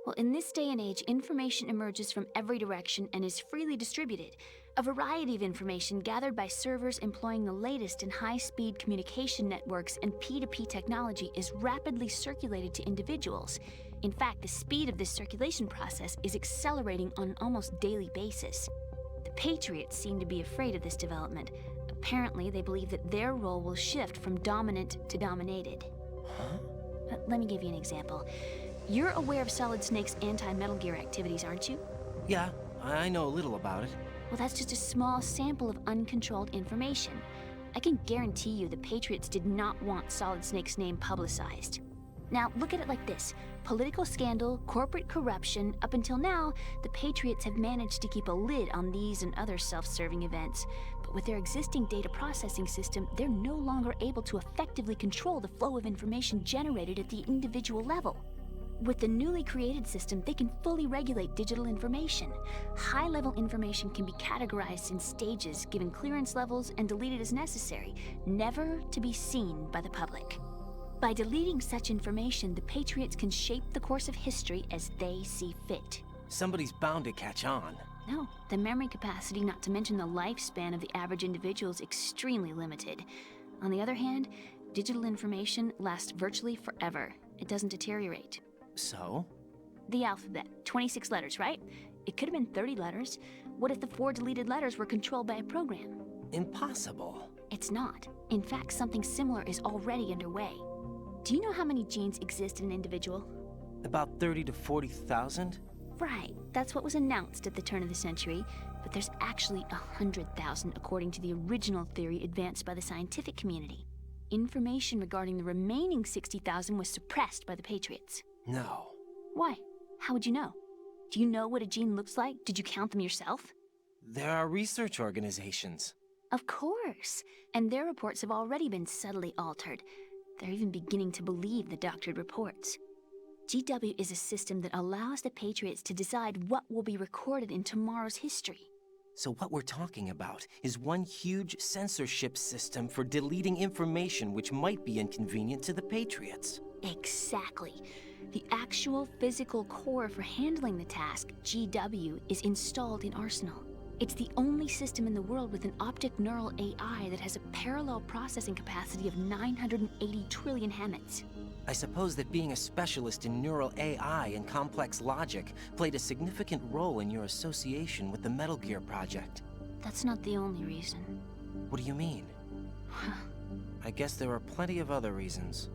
Well, in this day and age, information emerges from every direction and is freely distributed. A variety of information gathered by servers employing the latest in high-speed communication networks and P2P technology is rapidly circulated to individuals. In fact, the speed of this circulation process is accelerating on an almost daily basis. The Patriots seem to be afraid of this development. Apparently, they believe that their role will shift from dominant to dominated. Huh? Let me give you an example. You're aware of Solid Snake's anti-Metal Gear activities, aren't you? Yeah, I know a little about it. Well, that's just a small sample of uncontrolled information. I can guarantee you the Patriots did not want Solid Snake's name publicized. Now, look at it like this. Political scandal, corporate corruption, up until now, the Patriots have managed to keep a lid on these and other self-serving events. But with their existing data processing system, they're no longer able to effectively control the flow of information generated at the individual level. With the newly created system, they can fully regulate digital information. High-level information can be categorized in stages, given clearance levels, and deleted as necessary, never to be seen by the public. By deleting such information, the Patriots can shape the course of history as they see fit. Somebody's bound to catch on. No, the memory capacity, not to mention the lifespan of the average individual, is extremely limited. On the other hand, digital information lasts virtually forever. It doesn't deteriorate. So? The alphabet, 26 letters, right? It could have been 30 letters. What if the 4 deleted letters were controlled by a program? Impossible. It's not. In fact, something similar is already underway. Do you know how many genes exist in an individual? About 30 to 40,000? Right, that's what was announced at the turn of the century, but there's actually 100,000 according to the original theory advanced by the scientific community. Information regarding the remaining 60,000 was suppressed by the Patriots. No. Why? How would you know? Do you know what a gene looks like? Did you count them yourself? There are research organizations. Of course, and their reports have already been subtly altered. They're even beginning to believe the doctored reports. GW is a system that allows the Patriots to decide what will be recorded in tomorrow's history. So what we're talking about is one huge censorship system for deleting information which might be inconvenient to the Patriots. Exactly. The actual physical core for handling the task, GW, is installed in Arsenal. It's the only system in the world with an optic neural AI that has a parallel processing capacity of 980 trillion Hammets. I suppose that being a specialist in neural AI and complex logic played a significant role in your association with the Metal Gear project. That's not the only reason. What do you mean? I guess there are plenty of other reasons.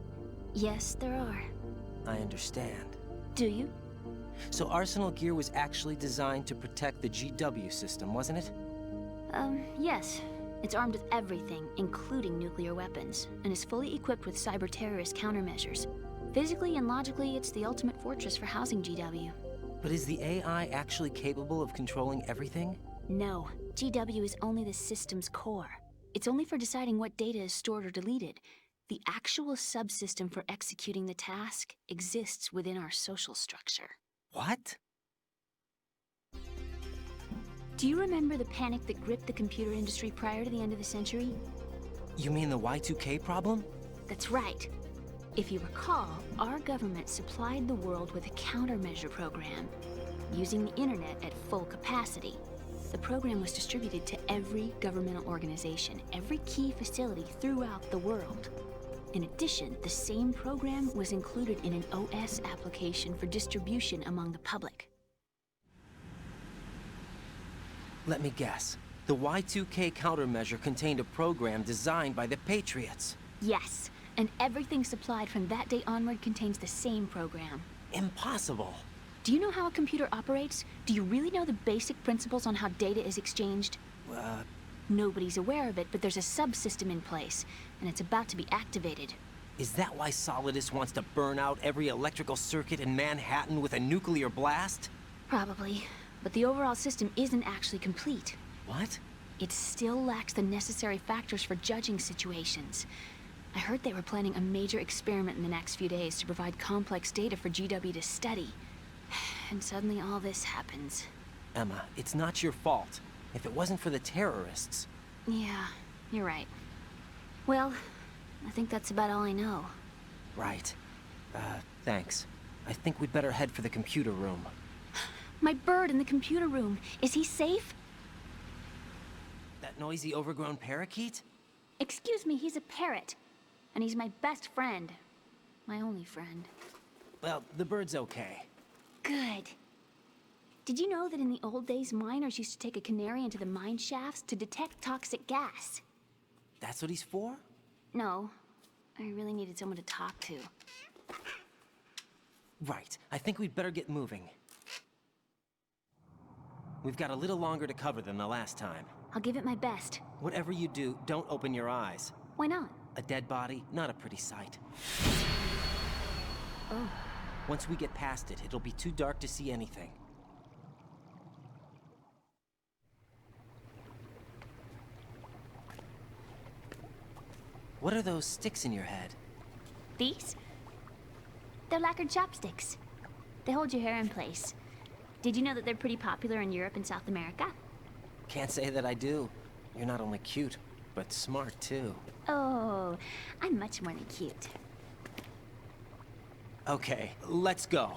Yes, there are. I understand. Do you? So Arsenal Gear was actually designed to protect the GW system, wasn't it? Yes. It's armed with everything, including nuclear weapons, and is fully equipped with cyber-terrorist countermeasures. Physically and logically, it's the ultimate fortress for housing GW. But is the AI actually capable of controlling everything? No. GW is only the system's core. It's only for deciding what data is stored or deleted. The actual subsystem for executing the task exists within our social structure. What? Do you remember the panic that gripped the computer industry prior to the end of the century? You mean the Y2K problem? That's right. If you recall, our government supplied the world with a countermeasure program, using the internet at full capacity. The program was distributed to every governmental organization, every key facility throughout the world. In addition, the same program was included in an OS application for distribution among the public. Let me guess. The Y2K countermeasure contained a program designed by the Patriots. Yes, and everything supplied from that day onward contains the same program. Impossible. Do you know how a computer operates? Do you really know the basic principles on how data is exchanged? Nobody's aware of it, but there's a subsystem in place, and it's about to be activated. Is that why Solidus wants to burn out every electrical circuit in Manhattan with a nuclear blast? Probably, but the overall system isn't actually complete. What? It still lacks the necessary factors for judging situations. I heard they were planning a major experiment in the next few days to provide complex data for GW to study. And suddenly all this happens. Emma, it's not your fault. If it wasn't for the terrorists... Yeah, you're right. Well, I think that's about all I know. Right. Thanks. I think we'd better head for the computer room. My bird in the computer room. Is he safe? That noisy, overgrown parakeet? Excuse me, he's a parrot. And he's my best friend. My only friend. Well, the bird's okay. Good. Did you know that in the old days, miners used to take a canary into the mine shafts to detect toxic gas? That's what he's for? No. I really needed someone to talk to. Right. I think we'd better get moving. We've got a little longer to cover than the last time. I'll give it my best. Whatever you do, don't open your eyes. Why not? A dead body, not a pretty sight. Oh. Once we get past it, it'll be too dark to see anything. What are those sticks in your head? These? They're lacquered chopsticks. They hold your hair in place. Did you know that they're pretty popular in Europe and South America? Can't say that I do. You're not only cute, but smart too. Oh, I'm much more than cute. Okay, let's go.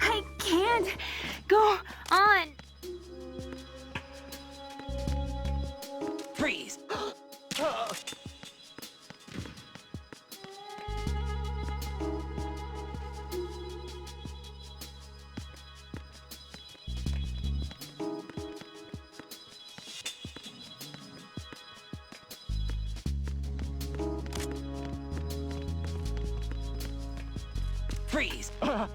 I can't go on. Freeze! Freeze! Oh!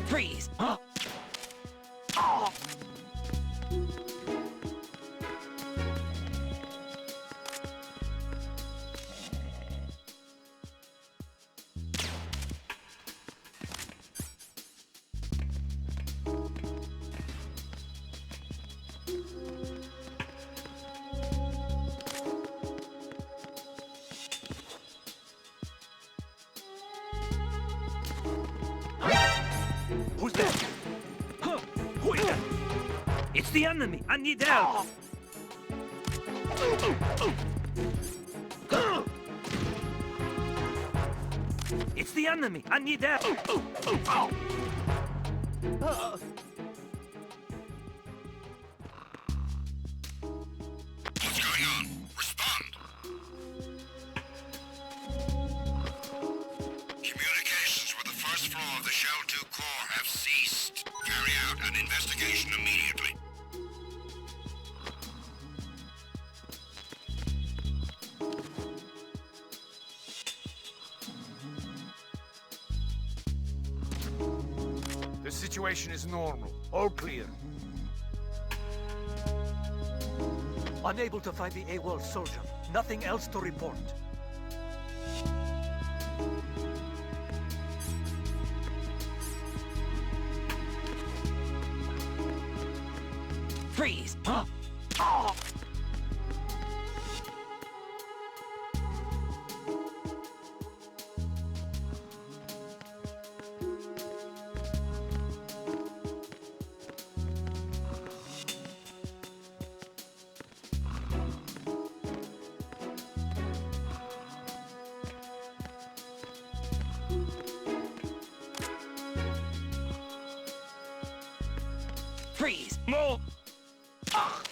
Freeze! Oh! Who's that? Huh? Who is that? It's the enemy. I need help. It's the enemy. I need help. What's going on? Respond. Communications with the first floor of the Shell 2 core have ceased. Carry out an investigation immediately. The situation is normal. All clear. Unable to find the AWOL soldier. Nothing else to report. Freeze! Huh? Oh! Freeze! Move! Ah!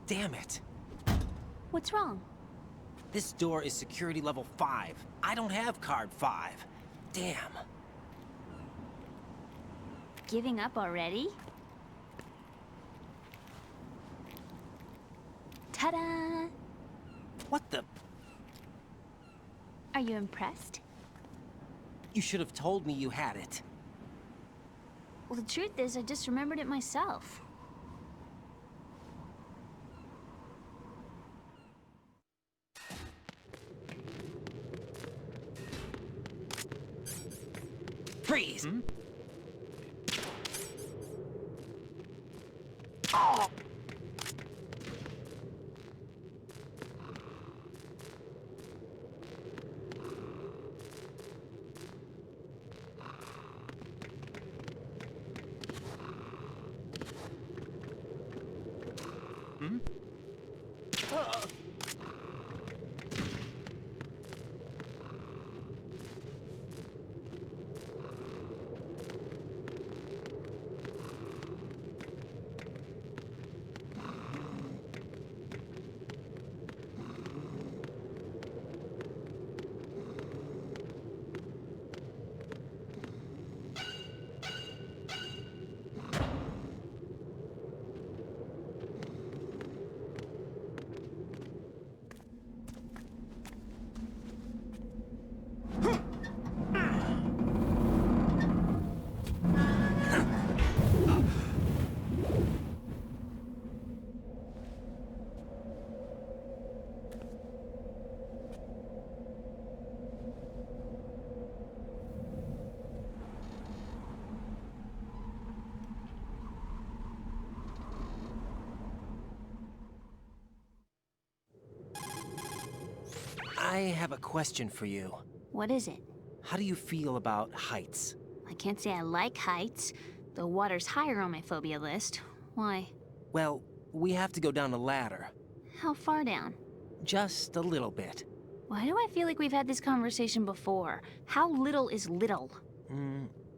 Damn it. What's wrong? This door is security level 5. I don't have card 5. Damn. Giving up already? Ta-da! What the? Are you impressed? You should have told me you had it. Well, the truth is, I just remembered it myself. Freeze! Hmm? Oh! Hmm? I have a question for you. What is it? How do you feel about heights? I can't say I like heights. The water's higher on my phobia list. Why? Well, we have to go down a ladder. How far down? Just a little bit. Why do I feel like we've had this conversation before? How little is little?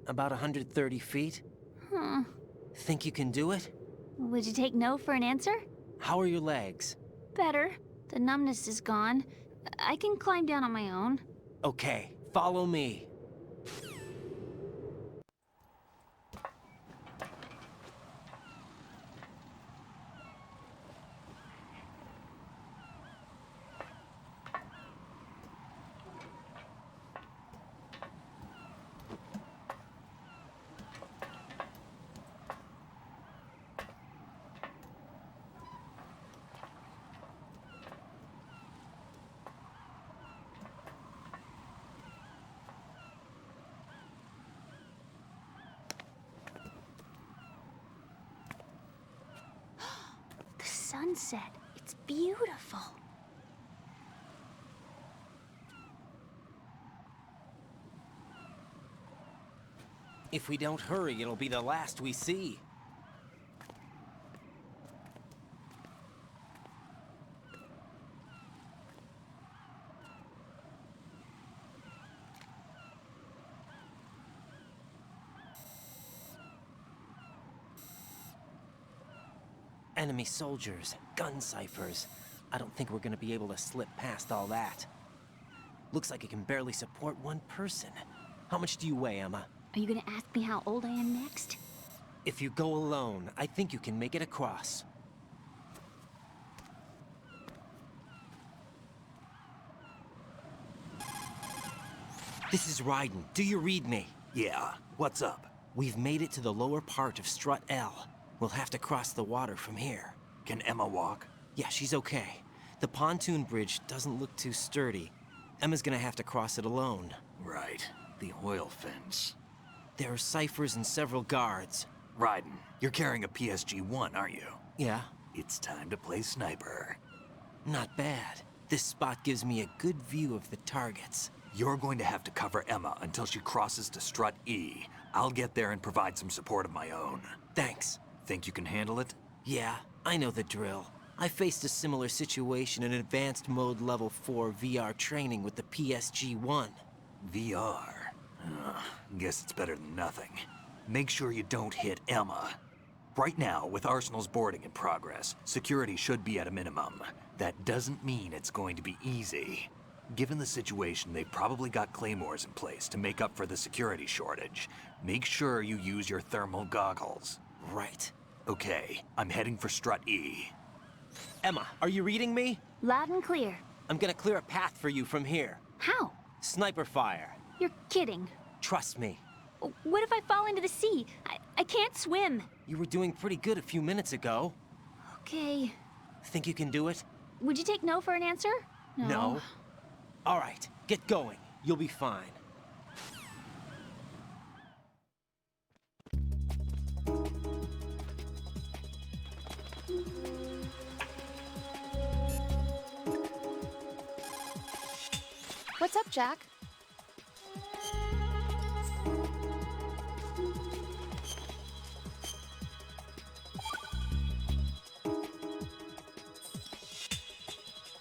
About 130 feet. Huh. Think you can do it? Would you take no for an answer? How are your legs? Better. The numbness is gone. I can climb down on my own. Okay, follow me. The sunset. It's beautiful. If we don't hurry, it'll be the last we see. Enemy soldiers, gun ciphers. I don't think we're gonna be able to slip past all that. Looks like it can barely support one person. How much do you weigh, Emma? Are you gonna ask me how old I am next? If you go alone, I think you can make it across. This is Raiden. Do you read me? Yeah, what's up? We've made it to the lower part of Strut L. We'll have to cross the water from here. Can Emma walk? Yeah, she's okay. The pontoon bridge doesn't look too sturdy. Emma's gonna have to cross it alone. Right. The oil fence. There are ciphers and several guards. Raiden, you're carrying a PSG-1, aren't you? Yeah. It's time to play sniper. Not bad. This spot gives me a good view of the targets. You're going to have to cover Emma until she crosses to Strut E. I'll get there and provide some support of my own. Thanks. Think you can handle it? Yeah, I know the drill. I faced a similar situation in Advanced Mode Level 4 VR training with the PSG-1. VR? Guess it's better than nothing. Make sure you don't hit Emma. Right now, with Arsenal's boarding in progress, security should be at a minimum. That doesn't mean it's going to be easy. Given the situation, they've probably got claymores in place to make up for the security shortage. Make sure you use your thermal goggles. Right. Okay, I'm heading for Strut E. Emma, are you reading me? Loud and clear. I'm gonna clear a path for you from here. How? Sniper fire. You're kidding. Trust me. What if I fall into the sea? I can't swim. You were doing pretty good a few minutes ago. Okay. Think you can do it? Would you take no for an answer? No. All right, get going. You'll be fine. What's up, Jack?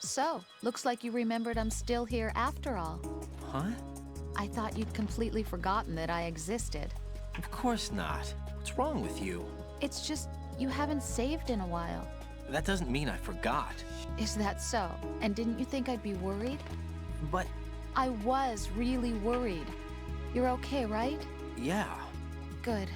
So, looks like you remembered I'm still here after all. Huh? I thought you'd completely forgotten that I existed. Of course not. What's wrong with you? It's just, you haven't saved in a while. That doesn't mean I forgot. Is that so? And didn't you think I'd be worried? But... I was really worried. You're okay, right? Yeah. Good.